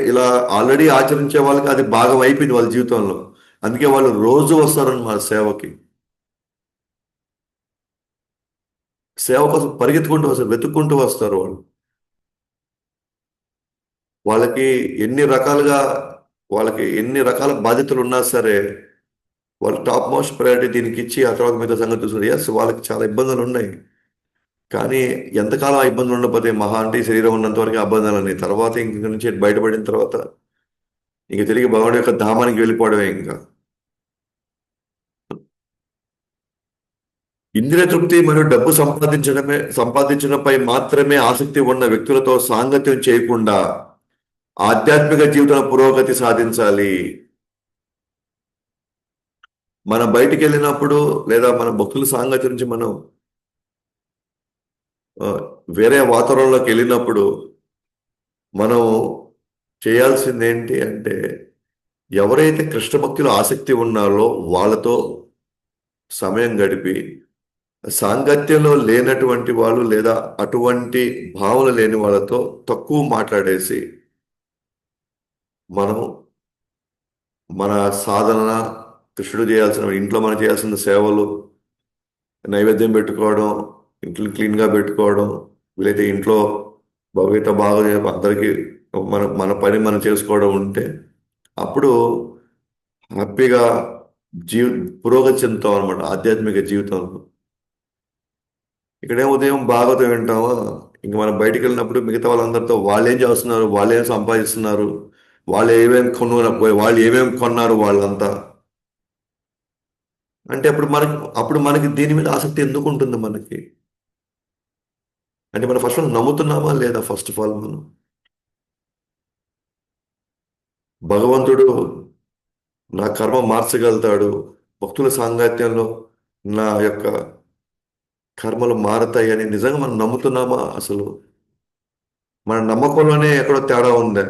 Speaker 1: ఇలా ఆల్రెడీ ఆచరించే వాళ్ళకి అది భాగం అయిపోయింది వాళ్ళ జీవితంలో. అందుకే వాళ్ళు రోజు వస్తారన్నమాట సేవకి. సేవ కోసం పరిగెత్తుకుంటూ వస్తారు, వెతుక్కుంటూ వస్తారు వాళ్ళు. వాళ్ళకి ఎన్ని రకాల బాధ్యతలు ఉన్నా సరే వాళ్ళు టాప్ మోస్ట్ ప్రయారిటీ దీనికి ఇచ్చి ఆ తర్వాత మిగతా సంగతి చూస్తారు. ఎస్, వాళ్ళకి చాలా ఇబ్బందులు ఉన్నాయి, కానీ ఎంతకాలం ఆ ఇబ్బందులు ఉండకపోతే మహా అంటే శరీరం ఉన్నంత వరకు ఇబ్బందులు ఉన్నాయి. తర్వాత ఇంక నుంచి బయటపడిన తర్వాత ఇంక తిరిగి భగవాన్ యొక్క ధామానికి వెళ్ళిపోవడమే. ఇంకా ఇంద్రియ తృప్తి మరియు డబ్బు సంపాదించడంపై మాత్రమే ఆసక్తి ఉన్న వ్యక్తులతో సాంగత్యం చేయకుండా ఆధ్యాత్మిక జీవితంలో పురోగతి సాధించాలి. మనం బయటికి వెళ్ళినప్పుడు లేదా మన భక్తుల సాంగత్యం నుంచి మనం ఆ, వేరే వాతావరణంలోకి వెళ్ళినప్పుడు మనం చేయాల్సింది ఏంటి అంటే ఎవరైతే కృష్ణ భక్తిలో ఆసక్తి ఉన్నారో వాళ్ళతో సమయం గడిపి సాంగత్యంలో లేనటువంటి వాళ్ళు లేదా అటువంటి భావన లేని వాళ్ళతో తక్కువ మాట్లాడేసి మనం మన సాధన కృష్ణుడు చేయాల్సిన ఇంట్లో మనం చేయాల్సిన సేవలు నైవేద్యం పెట్టుకోవడం ఇంట్లో క్లీన్గా పెట్టుకోవడం వీలైతే ఇంట్లో భవ్యత బాగా అందరికీ మన మన పని మనం చేసుకోవడం ఉంటే అప్పుడు హ్యాపీగా జీ పురోగతి చెందుతాం అనమాట ఆధ్యాత్మిక జీవితంలో. ఇక్కడే ఉదయం భాగవతం వింటామా, ఇంక మనం బయటికి వెళ్ళినప్పుడు మిగతా వాళ్ళందరితో వాళ్ళు ఏం చేస్తున్నారు, వాళ్ళు ఏం సంపాదిస్తున్నారు, వాళ్ళు ఏమేమి కొన్నారు వాళ్ళంతా అంటే అప్పుడు మనకి దీని మీద ఆసక్తి ఎందుకు ఉంటుంది మనకి? అంటే మనం ఫస్ట్ నమ్ముతున్నామా లేదా? ఫస్ట్ ఆఫ్ ఆల్ మనం భగవంతుడు నా కర్మ మార్చగలుగుతాడు, భక్తుల సాంగత్యంలో నా యొక్క కర్మలు మారతాయని నిజంగా మనం నమ్ముతున్నామా అసలు? మన నమ్మకంలోనే ఎక్కడో తేడా ఉందా?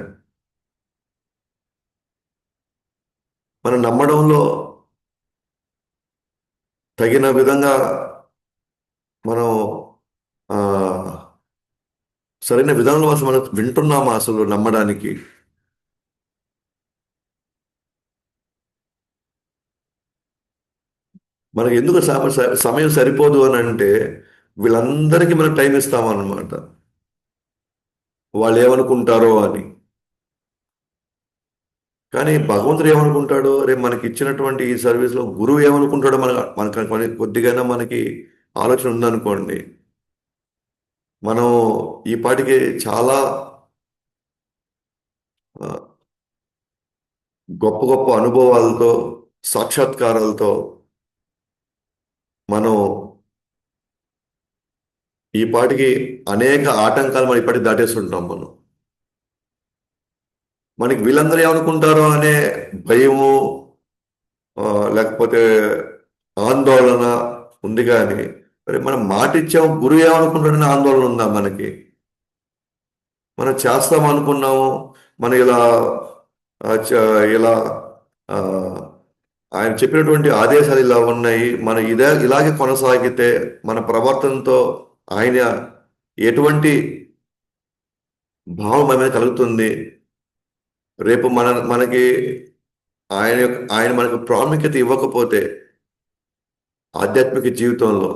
Speaker 1: మనం నమ్మడంలో తగిన విధంగా మనం ఆ, సరైన విధానంలో అసలు మనం వింటున్నామా అసలు నమ్మడానికి? మనకి ఎందుకు సమయం సరిపోదు అని అంటే వీళ్ళందరికీ మనం టైం ఇస్తామన్నమాట, వాళ్ళు ఏమనుకుంటారో అని. కానీ భగవంతుడు ఏమనుకుంటాడో, రేపు మనకి ఇచ్చినటువంటి ఈ సర్వీస్లో గురువు ఏమనుకుంటాడో మనకి కొద్దిగైనా మనకి ఆలోచన ఉందనుకోండి, మనం ఈ పాటికి చాలా ఆ, గొప్ప గొప్ప అనుభవాలతో సాక్షాత్కారాలతో మనం ఈ పాటికి అనేక ఆటంకాలు మనం ఇప్పటికి దాటేస్తుంటాం మనం. మనకి వీళ్ళందరూ ఏమనుకుంటారో అనే భయము, ఆ, లేకపోతే ఆందోళన ఉంది కానీ మరి మనం మాట ఇచ్చాము, గురువు ఏమనుకుంటాడనే ఆందోళన ఉందా మనకి? మనం చేస్తాం అనుకున్నాము, మనం ఇలా ఆ, ఆయన చెప్పినటువంటి ఆదేశాలు ఇలా ఉన్నాయి, మనం ఇలాగే కొనసాగితే మన ప్రవర్తనతో ఆయన ఎటువంటి భావం మన మీద కలుగుతుంది, రేపు మనకి ఆయన మనకు ప్రాముఖ్యత ఇవ్వకపోతే ఆధ్యాత్మిక జీవితంలో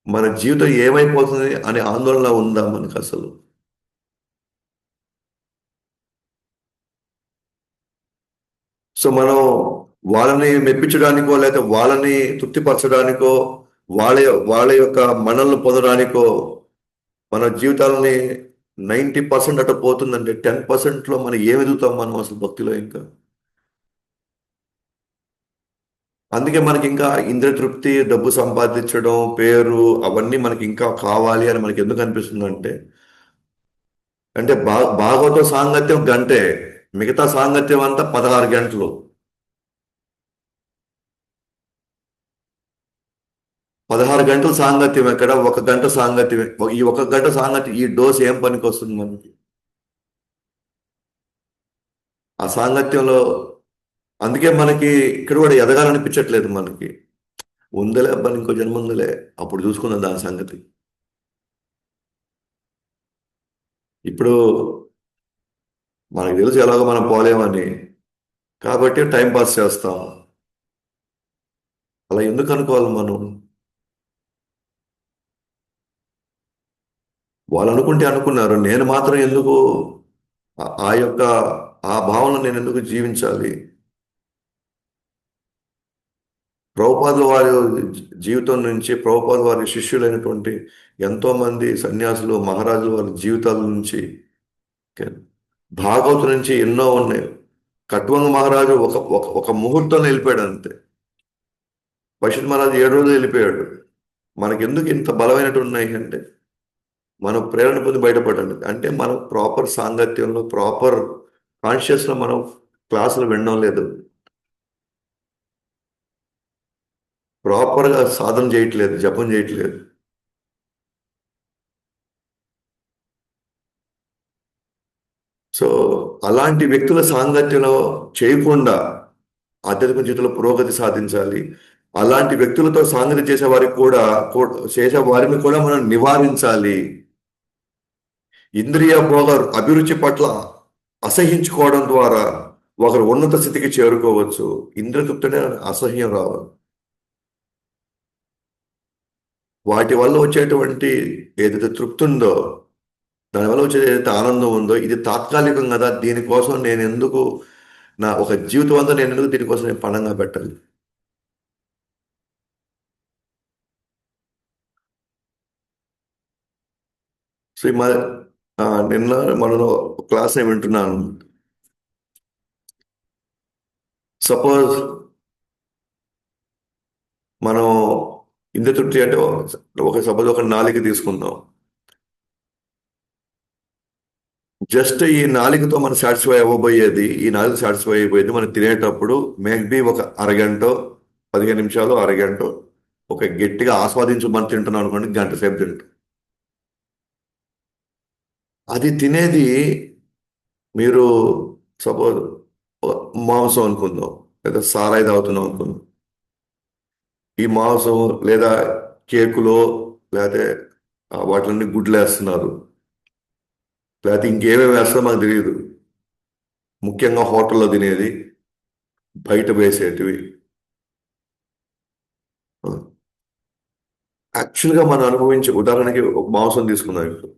Speaker 1: మన జీవితం ఏమైపోతుంది అనే ఆందోళన ఉందా మనకు అసలు? సో మనం వాళ్ళని మెప్పించడానికో లేకపోతే వాళ్ళని తృప్తిపరచడానికో వాళ్ళ వాళ్ళ యొక్క మనల్ని పొందడానికో మన జీవితాలని 90% అటు పోతుందంటే 10%లో మనం ఏం ఎదుగుతాం మనం అసలు భక్తిలో ఇంకా? అందుకే మనకి ఇంకా ఇంద్రియ తృప్తి, డబ్బు సంపాదించడం, పేరు అవన్నీ మనకి ఇంకా కావాలి అని మనకి ఎందుకు అనిపిస్తుంది అంటే భాగవత సాంగత్యం గంటే, మిగతా సాంగత్యం అంతా 16 గంటలు. 16 గంటల సాంగత్యం ఎక్కడ, ఒక గంట సాంగత్యం ఈ ఒక గంట సాంగత్యం ఈ డోస్ ఏం పనికి వస్తుంది మనకి ఆ సాంగత్యంలో? అందుకే మనకి ఇక్కడ కూడా ఎదగాలనిపించట్లేదు మనకి. ఉందలే అబ్బా, ఇంకో జన్మ ఉందలే, అప్పుడు చూసుకుందాం దాని సంగతి. ఇప్పుడు మనకు తెలుసు ఎలాగో మనం పోలేమని, కాబట్టి టైం పాస్ చేస్తాం. అలా ఎందుకు అనుకోవాలి మనం? వాళ్ళు అనుకుంటే అనుకున్నారు, నేను మాత్రం ఎందుకు ఆ యొక్క ఆ భావన నేను ఎందుకు జీవించాలి? ప్రభుపాదుల వారి జీవితం నుంచి, ప్రభుపాదుల వారి శిష్యులైనటువంటి ఎంతో మంది సన్యాసులు మహారాజుల వారి జీవితాల నుంచి, భాగవతం నుంచి ఎన్నో ఉన్నాయి. కట్వంగ మహారాజు ఒక ఒక ఒక ముహూర్తంలో వెళ్ళిపోయాడు అంతే. పషిత్ మహారాజు 7 రోజులు వెళ్ళిపోయాడు. మనకి ఎందుకు ఇంత బలమైనట్టు ఉన్నాయి అంటే మనం ప్రేరణ పొంది బయటపడండి అంటే మనం ప్రాపర్ సాంగత్యంలో ప్రాపర్ కాన్షియస్లో మనం క్లాసులు వినడం లేదు. ప్రాపర్గా సాధన చేయట్లేదు, జపం చేయట్లేదు. సో అలాంటి వ్యక్తుల సాంగత్యంలో చేయకుండా ఆధ్యాత్మిక జీవితంలో పురోగతి సాధించాలి. అలాంటి వ్యక్తులతో సాంగత్యం చేసే వారికి కూడా చేసే వారిని కూడా మనం నివారించాలి. ఇంద్రియ భోగ అభిరుచి పట్ల అసహించుకోవడం ద్వారా ఒకరు ఉన్నత స్థితికి చేరుకోవచ్చు. ఇంద్రియ తృప్తినే అసహ్యం రావాలి. వాటి వల్ల వచ్చేటువంటి ఏదైతే తృప్తి ఉందో, దానివల్ల వచ్చేది ఏదైతే ఆనందం ఉందో, ఇది తాత్కాలికం కదా, దీనికోసం నేను ఎందుకు నా ఒక జీవితం అంతా నేను ఎందుకు దీనికోసం నేను పణంగా పెట్టాలి? సో నిన్న మనం క్లాస్ ఏమి వింటున్నాను. సపోజ్ మనం ఇంద్రియ తృప్తి అంటే సపోజ్ ఒక నాలుక తీసుకుందాం. జస్ట్ ఈ నాలుకతో మనం సాటిస్ఫై అవ్వబోయేది, ఈ నాలుగు సాటిస్ఫై అయిపోయేది మనం తినేటప్పుడు మేబీ ఒక అరగంట, 15 నిమిషాలు, అరగంట ఒక గట్టిగా ఆస్వాదించమని తింటున్నాం అనుకోండి, గంట సేపు తింటాం. అది తినేది మీరు సపోజ్ మాంసం అనుకుందాం, లేదా సారాయి తాగుతున్నాం అనుకుందాం. ఈ మాంసం లేదా కేకులో, లేకపోతే వాటిలన్నీ గుడ్లు వేస్తున్నారు, లేకపోతే ఇంకేమేమి వేస్తారో మనకు తెలియదు. ముఖ్యంగా హోటల్లో తినేది, బయట వేసేటివి. యాక్చువల్గా మనం అనుభవించే, ఉదాహరణకి ఒక మాంసం తీసుకుందాం ఇప్పుడు.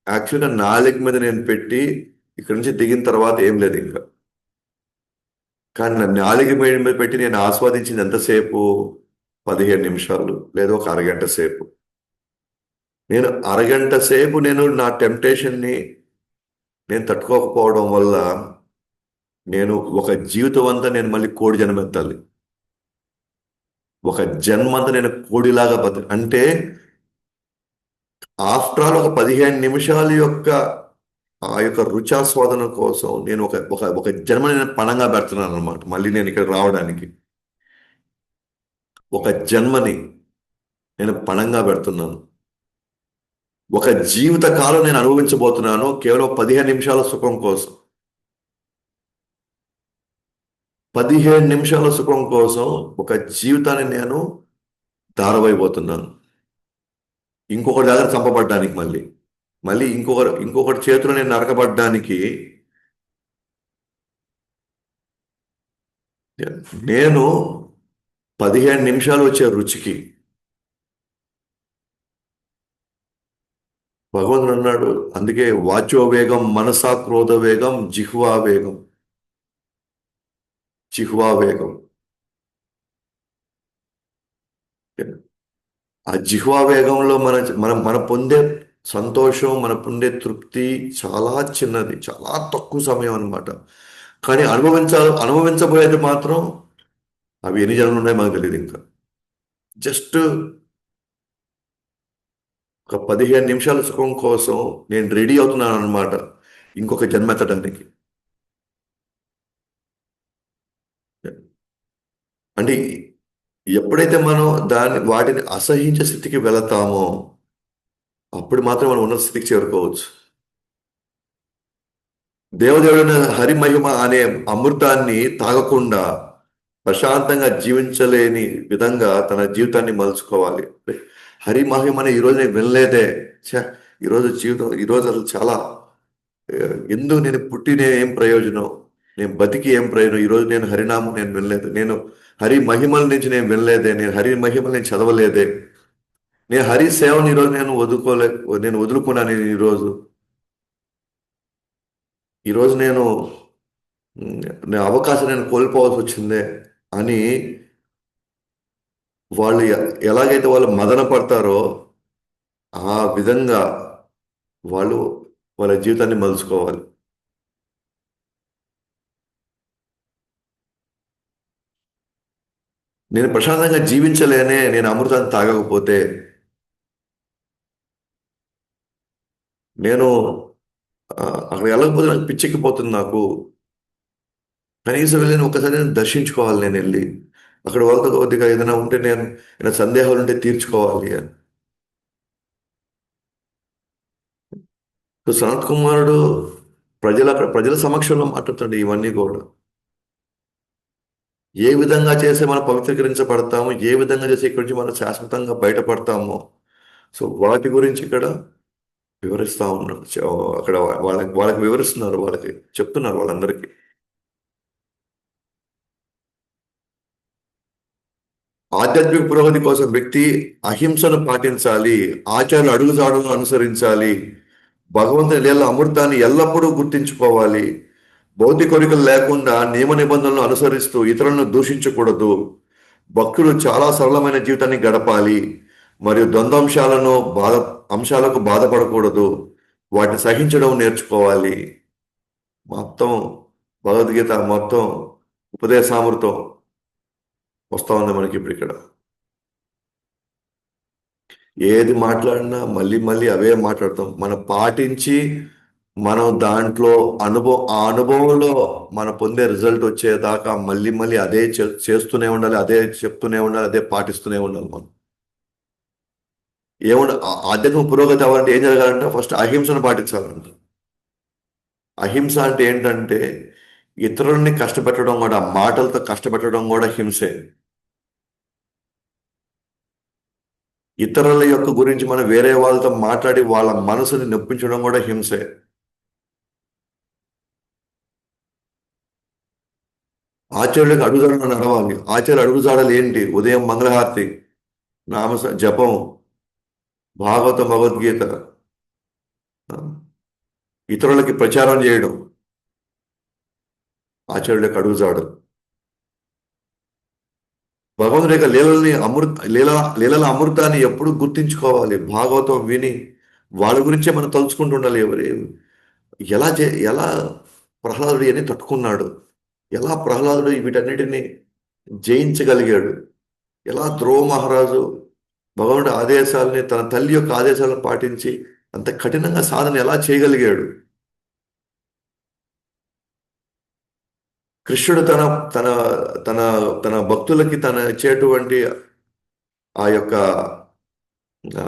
Speaker 1: యాక్చువల్గా నాలుక మీద నేను పెట్టి ఇక్కడి నుంచి దిగిన తర్వాత ఏం లేదు ఇంకా. కానీ నా నాలుక మీద పెట్టి నేను ఆస్వాదించింది ఎంతసేపు? 15 నిమిషాలు లేదా ఒక అరగంట సేపు. నేను అరగంట సేపు నా టెంప్టేషన్ని నేను తట్టుకోకపోవడం వల్ల నేను ఒక జీవితం అంతా నేను మళ్ళీ కోడి జన్మెత్తాలి. ఒక జన్మంతా నేను కోడిలాగా అంటే ఆఫ్టర్ ఆల్ ఒక 15 నిమిషాల యొక్క ఆ యొక్క రుచాస్వాదన కోసం నేను ఒక ఒక ఒక జన్మ నేను పణంగా పెడుతున్నాను అనమాట. మళ్ళీ నేను ఇక్కడ రావడానికి ఒక జన్మని నేను పణంగా పెడుతున్నాను. ఒక జీవిత కాలం నేను అనుభవించబోతున్నాను కేవలం 15 నిమిషాల సుఖం కోసం. 15 నిమిషాల సుఖం కోసం ఒక జీవితాన్ని నేను దారవైపోతున్నాను. ఇంకొకటి దగ్గర చంపబడ్డానికి, మళ్ళీ మళ్ళీ ఇంకొకటి చేతిలో నేను నరకబడ్డానికి. నేను 15 నిమిషాలు వచ్చే రుచికి భగవంతుడు అన్నాడు. అందుకే వాచో వేగం, మనసా క్రోధ వేగం, జిహ్వా వేగం. జిహ్వా వేగం, ఆ జిహ్వా వేగంలో మనం మనం పొందే సంతోషం, మన పొందే తృప్తి చాలా చిన్నది, చాలా తక్కువ సమయం అన్నమాట. కానీ అనుభవించబోయేది మాత్రం అవి ఎన్ని జన్మలు ఉన్నాయో మనకు తెలియదు ఇంకా. జస్ట్ ఒక 15 నిమిషాల సుఖం కోసం నేను రెడీ అవుతున్నాను అనమాట ఇంకొక జన్మ ఎత్తడానికి. అంటే ఎప్పుడైతే మనం వాటిని అసహించే స్థితికి వెళతామో అప్పుడు మాత్రం మనం ఉన్నత స్థితికి చేరుకోవచ్చు. దేవదేవుడైన హరిమహిమ అనే అమృతాన్ని తాగకుండా ప్రశాంతంగా జీవించలేని విధంగా తన జీవితాన్ని మలుచుకోవాలి. హరిమహిమ అనే ఈరోజు నేను వినలేదే, ఈరోజు జీవితం, ఈరోజు అసలు చాలా ఎందుకు నేను పుట్టి నేను ఏం ప్రయోజనం, నేను బతికి ఏం ప్రయోజనం, ఈరోజు నేను హరినామం నేను వినలేదు, నేను హరి మహిమల నుంచి నేను వినలేదే, నేను హరి మహిమలు నేను చదవలేదే, నేను హరి సేవను ఈరోజు నేను వదులుకున్నాను. నేను ఈరోజు నేను అవకాశం నేను కోల్పోవాల్సి వచ్చిందే అని వాళ్ళు ఎలాగైతే వాళ్ళు మదన పడతారో ఆ విధంగా వాళ్ళు వాళ్ళ జీవితాన్ని మలుచుకోవాలి. నేను ప్రశాంతంగా జీవించలేనే నేను అమృతాన్ని తాగకపోతే. నేను అక్కడ వెళ్ళకపోతే నాకు పిచ్చెక్కిపోతుంది. నాకు కనీసం వెళ్ళి ఒక్కసారి నేను దర్శించుకోవాలి. నేను వెళ్ళి అక్కడ వాళ్ళతో కొద్దిగా ఏదైనా ఉంటే నేను ఏదైనా సందేహాలు ఉంటే తీర్చుకోవాలి అని. సో సనత్ కుమారుడు ప్రజల సమక్షంలో మాట్లాడుతాడు ఇవన్నీ కూడా. ఏ విధంగా చేసి మనం పవిత్రీకరించబడతాము, ఏ విధంగా చేసి ఇక్కడి నుంచి మనం శాశ్వతంగా బయటపడతాము. సో వాటి గురించి ఇక్కడ వివరిస్తా ఉన్నారు. అక్కడ వాళ్ళకి వివరిస్తున్నారు, వాళ్ళకి చెప్తున్నారు వాళ్ళందరికీ. ఆధ్యాత్మిక పురోగతి కోసం వ్యక్తి అహింసను పాటించాలి, ఆచార్యుల అడుగుజాడలను అనుసరించాలి, భగవంతుని లీల అమృతాన్ని ఎల్లప్పుడూ గుర్తించుకోవాలి, భౌతిక కోరికలు లేకుండా నియమ నిబంధనలను అనుసరిస్తూ ఇతరులను దూషించకూడదు, భక్తులు చాలా సరళమైన జీవితాన్ని గడపాలి, మరియు ద్వంద్వాంశాలను అంశాలకు బాధపడకూడదు, వాటిని సహించడం నేర్చుకోవాలి. మొత్తం భగవద్గీత మొత్తం ఉపదేశామృతం వస్తా ఉంది మనకి ఇప్పుడు ఇక్కడ. ఏది మాట్లాడినా మళ్ళీ మళ్ళీ అవే మాట్లాడతాం. మనం పాటించి మనం దాంట్లో ఆ అనుభవంలో మనం పొందే రిజల్ట్ వచ్చేదాకా మళ్ళీ మళ్ళీ అదే చేస్తూనే ఉండాలి, అదే చెప్తూనే ఉండాలి, అదే పాటిస్తూనే ఉండాలి మనం. ఆధ్యాత్మిక పురోగతి అవ్వాలంటే ఏం జరగాలంటే ఫస్ట్ అహింసను పాటించాలంట. అహింస అంటే ఏంటంటే ఇతరుల్ని కష్టపెట్టడం కూడా, మాటలతో కష్టపెట్టడం కూడా హింసే. ఇతరుల యొక్క గురించి మనం వేరే వాళ్ళతో మాట్లాడి వాళ్ళ మనసుని నొప్పించడం కూడా హింసే. ఆచార్యులకు అడుగుజాడలు నడవాలి. ఆచార్య అడుగుజాడలు ఏంటి? ఉదయం మంగళహారతి, నామ జపం, భాగవతం, భగవద్గీత, ఇతరులకి ప్రచారం చేయడం ఆచార్యులకు అడుగుజాడలు. భగవంతుడి యొక్క లీలల అమృతాన్ని ఎప్పుడు గుర్తించుకోవాలి. భాగవతం విని వాళ్ళ గురించే మనం తలుచుకుంటూ ఉండాలి. ఎలా ప్రహ్లాదుడు అని తట్టుకున్నాడు, ఎలా ప్రహ్లాదుడు వీటన్నిటిని జయించగలిగాడు, ఎలా ధ్రువ మహారాజు భగవానుడి ఆదేశాలని, తన తల్లి యొక్క ఆదేశాలను పాటించి అంత కఠినంగా సాధన ఎలా చేయగలిగాడు. కృష్ణుడు తన తన తన తన భక్తులకి తన ఇచ్చేటువంటి ఆ యొక్క ఆ,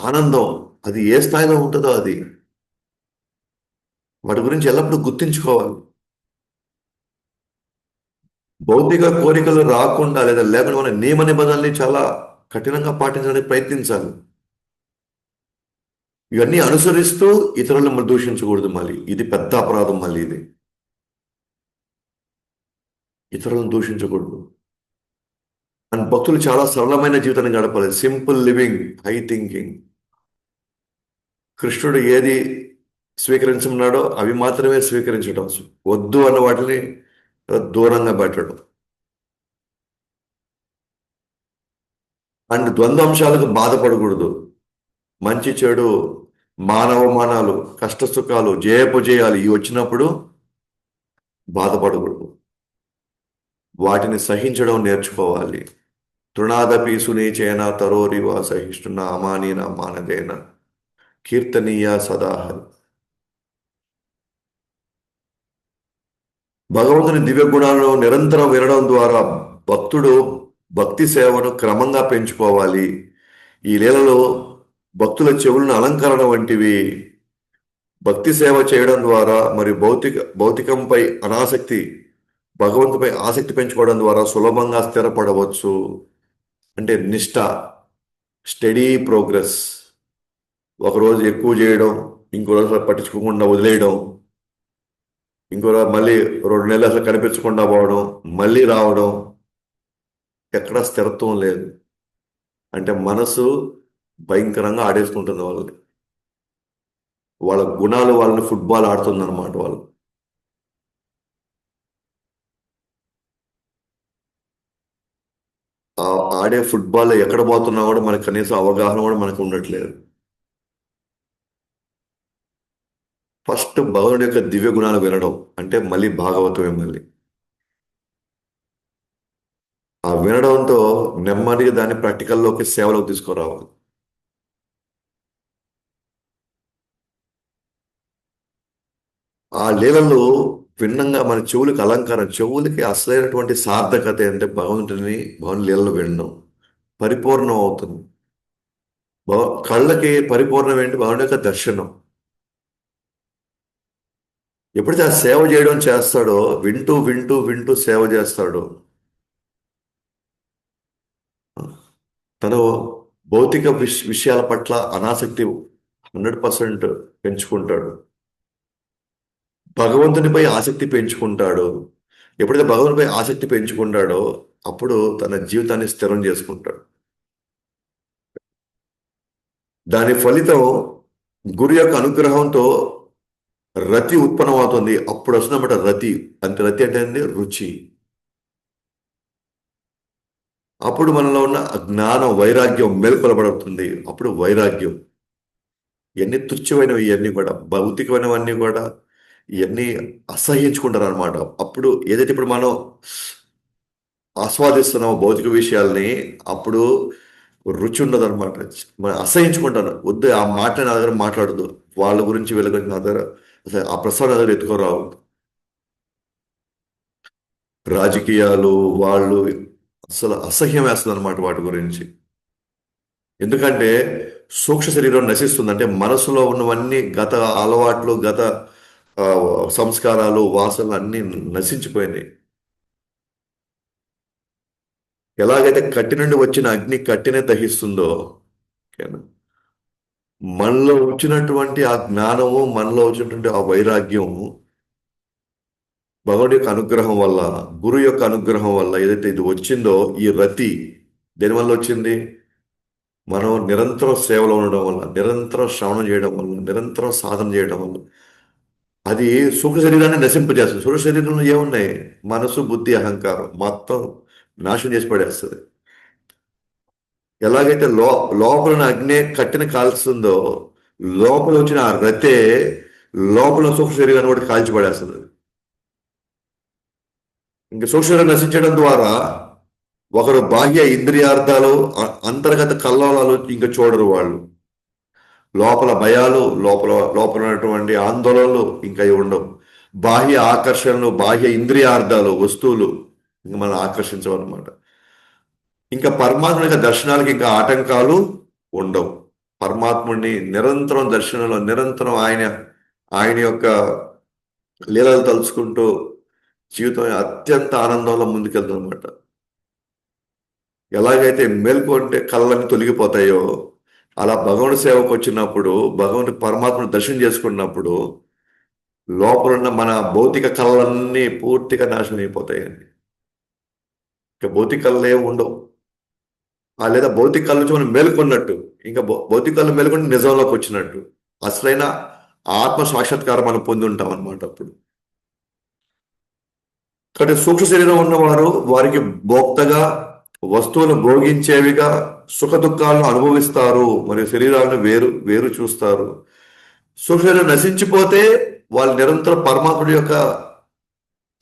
Speaker 1: ఆనందం అది ఏ స్థాయిలో ఉంటుందో అది వాటి గురించి ఎల్లప్పుడూ గుర్తించుకోవాలి. భౌతిక కోరికలు రాకుండా లేదా లేకుండా మన నియమ నిబంధనల్ని చాలా కఠినంగా పాటించడానికి ప్రయత్నించాలి. ఇవన్నీ అనుసరిస్తూ ఇతరులను దూషించకూడదు. మళ్ళీ ఇది పెద్ద అపరాధం. మళ్ళీ ఇది ఇతరులను దూషించకూడదు. అండ్ భక్తులు చాలా సరళమైన జీవితాన్ని గడపాలి. Simple living, high thinking. కృష్ణుడు ఏది స్వీకరించమన్నాడో అవి మాత్రమే స్వీకరించడం, వద్దు అన్న వాటిని దూరంగా పెట్టడం. అండ్ ద్వంద్వాంశాలకు బాధపడకూడదు. మంచి చెడు, మానవమానాలు, కష్ట సుఖాలు, జయపజయాలు ఇవి వచ్చినప్పుడు బాధపడకూడదు, వాటిని సహించడం నేర్చుకోవాలి. తృణాదపి సునీచేన తరోరివ సహిష్ణున అమానీన మానదేన కీర్తనీయ సదాహరి. భగవంతుని దివ్య గుణాలను నిరంతరం వినడం ద్వారా భక్తుడు భక్తి సేవను క్రమంగా పెంచుకోవాలి. ఈ లీలలో భక్తుల చెవులను అలంకరణ వంటివి. భక్తి సేవ చేయడం ద్వారా మరియు భౌతికంపై అనాసక్తి, భగవంతుపై ఆసక్తి పెంచుకోవడం ద్వారా సులభంగా స్థిరపడవచ్చు. అంటే నిష్ఠ, స్టడీ ప్రోగ్రెస్. ఒకరోజు ఎక్కువ చేయడం, ఇంకో రోజు పట్టించుకోకుండా వదిలేయడం, ఇంకో రోజు మళ్ళీ 2 నెలలు అసలు కనిపించకుండా పోవడం, మళ్ళీ రావడం, ఎక్కడా స్థిరత్వం లేదు. అంటే మనసు భయంకరంగా ఆడేసుకుంటుంది వాళ్ళని. వాళ్ళ గుణాలు వాళ్ళని ఫుట్బాల్ ఆడుతుంది అనమాట. వాళ్ళు ఆ ఆడే ఫుట్బాల్ ఎక్కడ పోతున్నా కూడా మనకు కనీసం అవగాహన కూడా మనకు ఉండట్లేదు. ఫస్ట్ భగవానుడి యొక్క దివ్య గుణాలు వినడం అంటే మళ్ళీ భాగవతమే. మళ్ళీ ఆ వినడంతో నెమ్మదిగా దాన్ని ప్రాక్టికల్లోకి, సేవలోకి తీసుకురావాలి. ఆ లీలలు భిన్నంగా మన చెవులకు అలంకారం, చెవులకి అసలైనటువంటి సార్థకత ఏంటంటే భగవంతుని లీలలు వినడం పరిపూర్ణం అవుతుంది. కళ్ళకి పరిపూర్ణం ఏంటి? భగవాన్ యొక్క దర్శనం. ఎప్పుడైతే ఆ సేవ చేయడం చేస్తాడో, వింటూ వింటూ వింటూ సేవ చేస్తాడో, తను భౌతిక విషయాల పట్ల అనాసక్తి 100% పెంచుకుంటాడు. భగవంతునిపై ఆసక్తి పెంచుకుంటాడు. ఎప్పుడైతే భగవంతునిపై ఆసక్తి పెంచుకుంటాడో అప్పుడు తన జీవితాన్ని స్థిరం చేసుకుంటాడు. దాని ఫలితం గురు యొక్క అనుగ్రహంతో రతి ఉత్పన్నమవుతుంది. అప్పుడు వస్తుందన్నమాట రతి. అంటే రతి అంటే ఏంటి? రుచి. అప్పుడు మనలో ఉన్న జ్ఞానం, వైరాగ్యం మేల్కొలబడుతుంది. అప్పుడు వైరాగ్యం. ఇవన్నీ తుచ్చమైనవి, ఇవన్నీ కూడా భౌతికమైనవన్నీ కూడా ఇవన్నీ అసహ్యించుకుంటారు అనమాట. అప్పుడు ఏదైతే ఇప్పుడు మనం ఆస్వాదిస్తున్నామో భౌతిక విషయాల్ని, అప్పుడు రుచి ఉండదు అనమాట. మనం అసహ్యించుకుంటాను. వద్దు, ఆ మాట నా దగ్గర మాట్లాడదు, వాళ్ళ గురించి వీళ్ళ గురించి నా దగ్గర అసలు ఆ ప్రస్తావన నా దగ్గర ఎత్తుకోరావు. రాజకీయాలు వాళ్ళు అసలు అసహ్యం వేస్తుంది అనమాట వాటి గురించి. ఎందుకంటే సూక్ష్మ శరీరం నశిస్తుంది. అంటే మనసులో ఉన్నవన్నీ గత అలవాట్లు, గత ఆ, సంస్కారాలు, వాసనలు అన్నీ నశించిపోయినాయి. ఎలాగైతే కట్టి నుండి వచ్చిన అగ్ని కట్టినే దహిస్తుందో, ఓకేనా? మనలో వచ్చినటువంటి ఆ జ్ఞానము, మనలో వచ్చినటువంటి ఆ వైరాగ్యము భగవుడి యొక్క అనుగ్రహం వల్ల, గురు యొక్క అనుగ్రహం వల్ల ఏదైతే ఇది వచ్చిందో, ఈ రతి దేనివల్ల వచ్చింది? మనం నిరంతరం సేవలో ఉండడం వల్ల, నిరంతరం శ్రవణం చేయడం వల్ల, నిరంతరం సాధన చేయడం వల్ల అది సూక్ష్మ శరీరాన్ని నశింపజేస్తుంది. సూక్ష్మ శరీరంలో ఏమున్నాయి? మనసు, బుద్ధి, అహంకారం మొత్తం నాశనం చేసి పడేస్తుంది. ఎలాగైతే లోపల ఉన్న అగ్ని కట్టిన కాల్స్తుందో, లోపల వచ్చిన ఆ రతే లోపల సూక్ష్మ శరీరాన్ని కూడా కాల్చి పడేస్తుంది. ఇంకా సూక్ష్మ శరీరం నశించడం ద్వారా ఒకరు బాహ్య ఇంద్రియార్థాలు, అంతర్గత కల్లోలాలు ఇంకా చూడరు వాళ్ళు. లోపల భయాలు, లోపల లోపల ఉన్నటువంటి ఆందోళనలు ఇంకా ఇవి ఉండవు. బాహ్య ఆకర్షణలు, బాహ్య ఇంద్రియార్థాలు, వస్తువులు ఇంకా మనం ఆకర్షించవన్నమాట. ఇంకా పరమాత్మ యొక్క దర్శనాలకి ఇంకా ఆటంకాలు ఉండవు. పరమాత్ముడిని నిరంతరం దర్శనంలో, నిరంతరం ఆయన ఆయన యొక్క లీలలు తలుచుకుంటూ జీవితం అత్యంత ఆనందంలో ముందుకెళ్తుంది అనమాట. ఎలాగైతే మేల్కొంటే కళ్ళని తొలగిపోతాయో, అలా భగవాన్ సేవకు వచ్చినప్పుడు, భగవంతుడి పరమాత్మను దర్శనం చేసుకున్నప్పుడు లోపలున్న మన భౌతిక కళలన్నీ పూర్తిగా నాశనం అయిపోతాయండి. ఇక భౌతిక కళలు ఏమి ఉండవు. లేదా భౌతిక కళ నుంచి మనం మేలుకున్నట్టు, ఇంకా భౌతిక కళ మేలుకుంటే నిజంలోకి వచ్చినట్టు అసలైన ఆత్మ సాక్షాత్కారం మనం పొంది ఉంటాం అనమాట అప్పుడు. కాబట్టి సూక్ష్మ శరీరం ఉన్నవారు వారికి భోక్తగా, వస్తువులను భోగించేవిగా సుఖ దుఃఖాలను అనుభవిస్తారు, మరియు శరీరాలను వేరు వేరు చూస్తారు. సూక్ష్మ శరీరం నశించిపోతే వాళ్ళు నిరంతరం పరమాత్ముడి యొక్క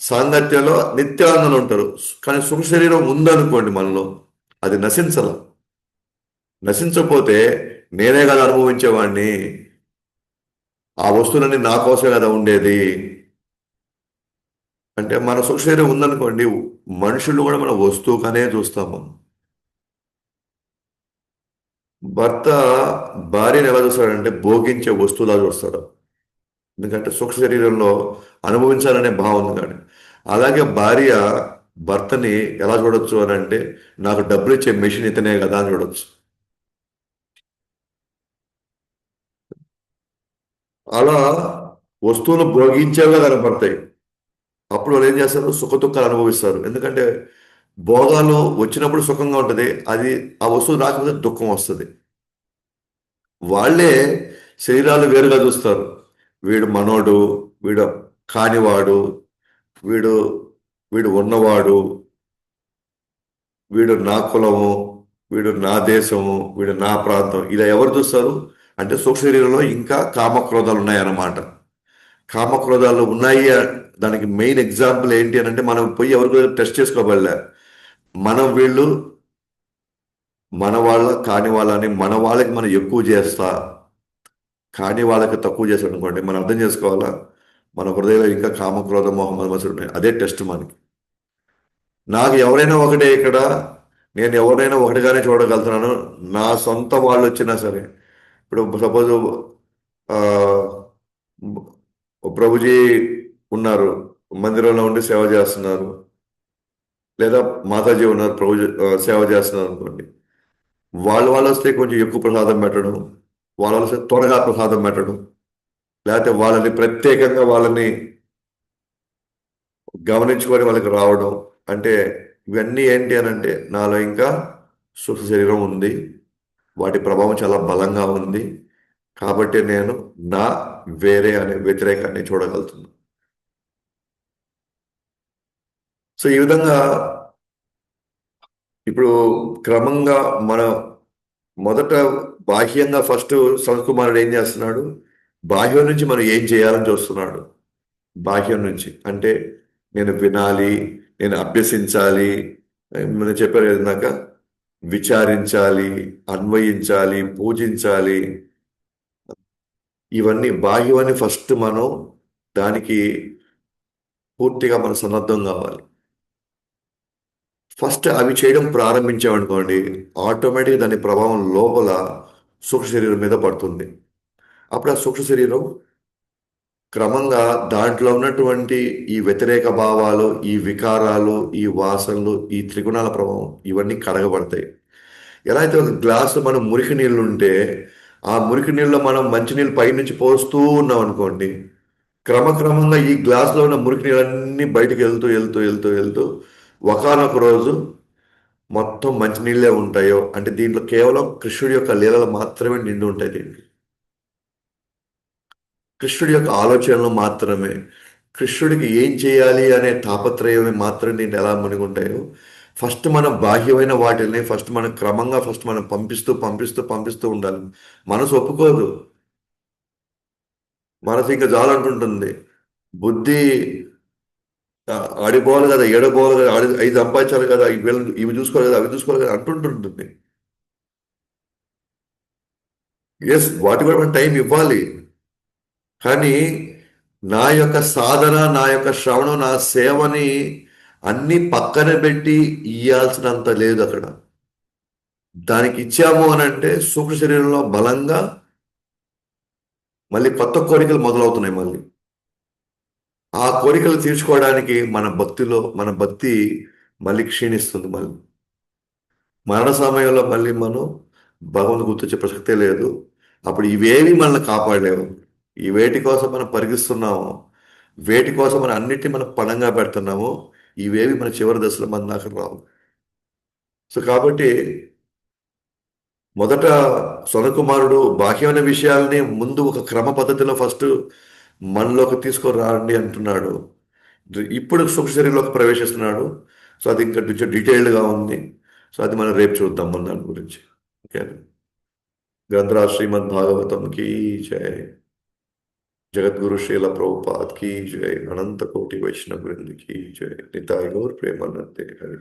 Speaker 1: సాంగత్యంలో నిత్యానందంలో ఉంటారు. కానీ సూక్ష్మ శరీరం ఉందనుకోండి మనలో, అది నశించకపోతే నేనే కదా అనుభవించేవాడిని, ఆ వస్తువులన్నీ నా కోసమే కదా ఉండేది అంటే, మన సూక్ష్మ శరీరం ఉందనుకోండి, మనుషులు కూడా మన వస్తువుగానే చూస్తాము. భర్త భార్యను ఎలా చూస్తాడంటే భోగించే వస్తువులా చూస్తాడు. ఎందుకంటే సూక్ష్మ శరీరంలో అనుభవించాలనే భావం ఉంది కానీ. అలాగే భార్య భర్తని ఎలా చూడొచ్చు అని అంటే, నాకు డబ్బులు ఇచ్చే మెషిన్ ఇతనే కదా అని చూడొచ్చు. అలా వస్తువులు భోగించేవిగా కనపడతాయి. అప్పుడు వాళ్ళు ఏం చేస్తారు? సుఖ దుఃఖాలు అనుభవిస్తారు. ఎందుకంటే భోగాలు వచ్చినప్పుడు సుఖంగా ఉంటుంది, అది ఆ వస్తువు రాకపోతే దుఃఖం వస్తుంది. వాళ్ళే శరీరాలు వేరుగా చూస్తారు. వీడు మనోడు, వీడు కానివాడు, వీడు వీడు ఉన్నవాడు, వీడు నా కులము, వీడు నా దేశము, వీడు నా ప్రాంతం, ఇలా ఎవరు చూస్తారు అంటే సూక్ష్మ శరీరంలో ఇంకా కామక్రోధాలు ఉన్నాయన్నమాట. కామక్రోధాలు ఉన్నాయి. దానికి మెయిన్ ఎగ్జాంపుల్ ఏంటి అని అంటే, మనం పోయి ఎవరికి టెస్ట్ చేసుకోబడలే. మనం వీళ్ళు మన వాళ్ళ కాని వాళ్ళని, మన వాళ్ళకి మనం ఎక్కువ చేస్తా, కాని వాళ్ళకి తక్కువ చేస్తాం అనుకోండి, మనం అర్థం చేసుకోవాలా, మన హృదయంలో ఇంకా కామక్రోధ మోహ మన్మత్సరం ఉన్నాయి. అదే టెస్ట్ మనకి. నాకు ఎవరైనా ఒకటే ఇక్కడ, నేను ఎవరైనా ఒకటిగానే చూడగలుగుతున్నాను. నా సొంత వాళ్ళు వచ్చినా సరే, ఇప్పుడు సపోజ్ ప్రభుజీ ఉన్నారు, మందిరంలో ఉండి సేవ చేస్తున్నారు, లేదా మాతాజీ ఉన్నారు, సేవ చేస్తున్నారు అనుకోండి. వాళ్ళు వస్తే కొంచెం ఎక్కువ ప్రసాదం పెట్టడం, వాళ్ళు వస్తే త్వరగా ప్రసాదం పెట్టడం, లేకపోతే వాళ్ళని ప్రత్యేకంగా వాళ్ళని గమనించుకొని వాళ్ళకి రావడం. అంటే ఇవన్నీ ఏంటి అని అంటే, నాలో ఇంకా సూక్ష్మ శరీరం ఉంది, వాటి ప్రభావం చాలా బలంగా ఉంది, కాబట్టి నేను నా వేరే అనే వ్యతిరేకాన్ని చూడగలుగుతున్నాను. సో ఈ విధంగా ఇప్పుడు క్రమంగా మన మొదట బాహ్యంగా ఫస్ట్ సనత్కుమారుడు ఏం చేస్తున్నాడు? బాహ్యం నుంచి మనం ఏం చేయాలని చూస్తున్నాడు. బాహ్యం నుంచి అంటే నేను వినాలి, నేను అభ్యసించాలి, మనం చెప్పారు కదా ఇందాక, విచారించాలి, అన్వయించాలి, పూజించాలి. ఇవన్నీ బాహ్యమని ఫస్ట్ మనం దానికి పూర్తిగా మనం సన్నద్ధం కావాలి. ఫస్ట్ అవి చేయడం ప్రారంభించామనుకోండి, ఆటోమేటిక్గా దాని ప్రభావం లోపల సూక్ష్మ శరీరం మీద పడుతుంది. అప్పుడు ఆ సూక్ష్మ శరీరం క్రమంగా దాంట్లో ఉన్నటువంటి ఈ వ్యతిరేక భావాలు, ఈ వికారాలు, ఈ వాసనలు, ఈ త్రిగుణాల ప్రభావం ఇవన్నీ కడగబడతాయి. ఎలా అయితే ఒక గ్లాసు మనం మురికి నీళ్ళు ఉంటే, ఆ మురికి నీళ్ళలో మనం మంచినీళ్ళు పైనుంచి పోస్తూ ఉన్నాం అనుకోండి, క్రమక్రమంగా ఈ గ్లాసులో ఉన్న మురికి నీళ్ళన్నీ బయటికి వెళ్తూ వెళ్తూ వెళ్తూ వెళ్తూ ఒకానొక రోజు మొత్తం మంచినీళ్ళే ఉంటాయో, అంటే దీంట్లో కేవలం కృష్ణుడి యొక్క లీలలు మాత్రమే నిండి ఉంటాయి. దీంట్లో కృష్ణుడి యొక్క ఆలోచనలు మాత్రమే, కృష్ణుడికి ఏం చేయాలి అనే తాపత్రయమే మాత్రం దీంట్లో ఎలా మునిగి ఉంటాయో, ఫస్ట్ మనం బాహ్యమైన వాటిని ఫస్ట్ మనం క్రమంగా ఫస్ట్ మనం పంపిస్తూ పంపిస్తూ పంపిస్తూ ఉండాలి. మనసు ఒప్పుకోదు. మనసు ఇంకా చాలంటుంటుంది. బుద్ధి ఆడిపోవాలి కదా, ఏడపోవాలి కదా, అవి సంపాదించాలి కదా, ఇవి చూసుకోవాలి కదా, అవి చూసుకోవాలి కదా అంటుంటుంటుంది. ఎస్, వాటి కూడా మనం టైం ఇవ్వాలి. కానీ నా యొక్క సాధన, నా యొక్క శ్రవణం, నా సేవని అన్ని పక్కన పెట్టి ఇయ్యాల్సినంత లేదు అక్కడ. దానికి ఇచ్చాము అని అంటే సూక్ష్మ శరీరంలో బలంగా మళ్ళీ కొత్త కోరికలు మొదలవుతున్నాయి. మళ్ళీ ఆ కోరికలు తీర్చుకోవడానికి మన భక్తి మళ్ళీ క్షీణిస్తుంది. మళ్ళీ మరణ సమయంలో మళ్ళీ మనం భగవంతు గుర్తొచ్చే ప్రసక్తే లేదు. అప్పుడు ఇవేవి మనల్ని కాపాడలేవు. ఈ వేటి కోసం మనం పరిగిస్తున్నామో, వేటి కోసం మనం అన్నిటిని మనం పణంగా పెడుతున్నామో, ఇవేవి మన చివరి దశలో మన దాకా రావు. సో కాబట్టి మొదట సనకుమారుడు బాహ్యమైన విషయాల్ని ముందు ఒక క్రమ పద్ధతిలో ఫస్ట్ మనలోకి తీసుకురండి అంటున్నాడు. ఇప్పుడు సూక్ష్మ శరీరంలోకి ప్రవేశిస్తున్నాడు. సో అది ఇంకా కొంచెం డీటెయిల్డ్గా ఉంది. సో అది మనం రేపు చూద్దాం మన దాని గురించి. ఓకే. గ్రంథరాజ్ శ్రీమద్ భాగవతం की जय, जगतगुरु श्रील प्रभुपाद की जय, अनंत कोटि वैष्णव वृंद की जय, निताय गौर प्रेमानंदे हरि।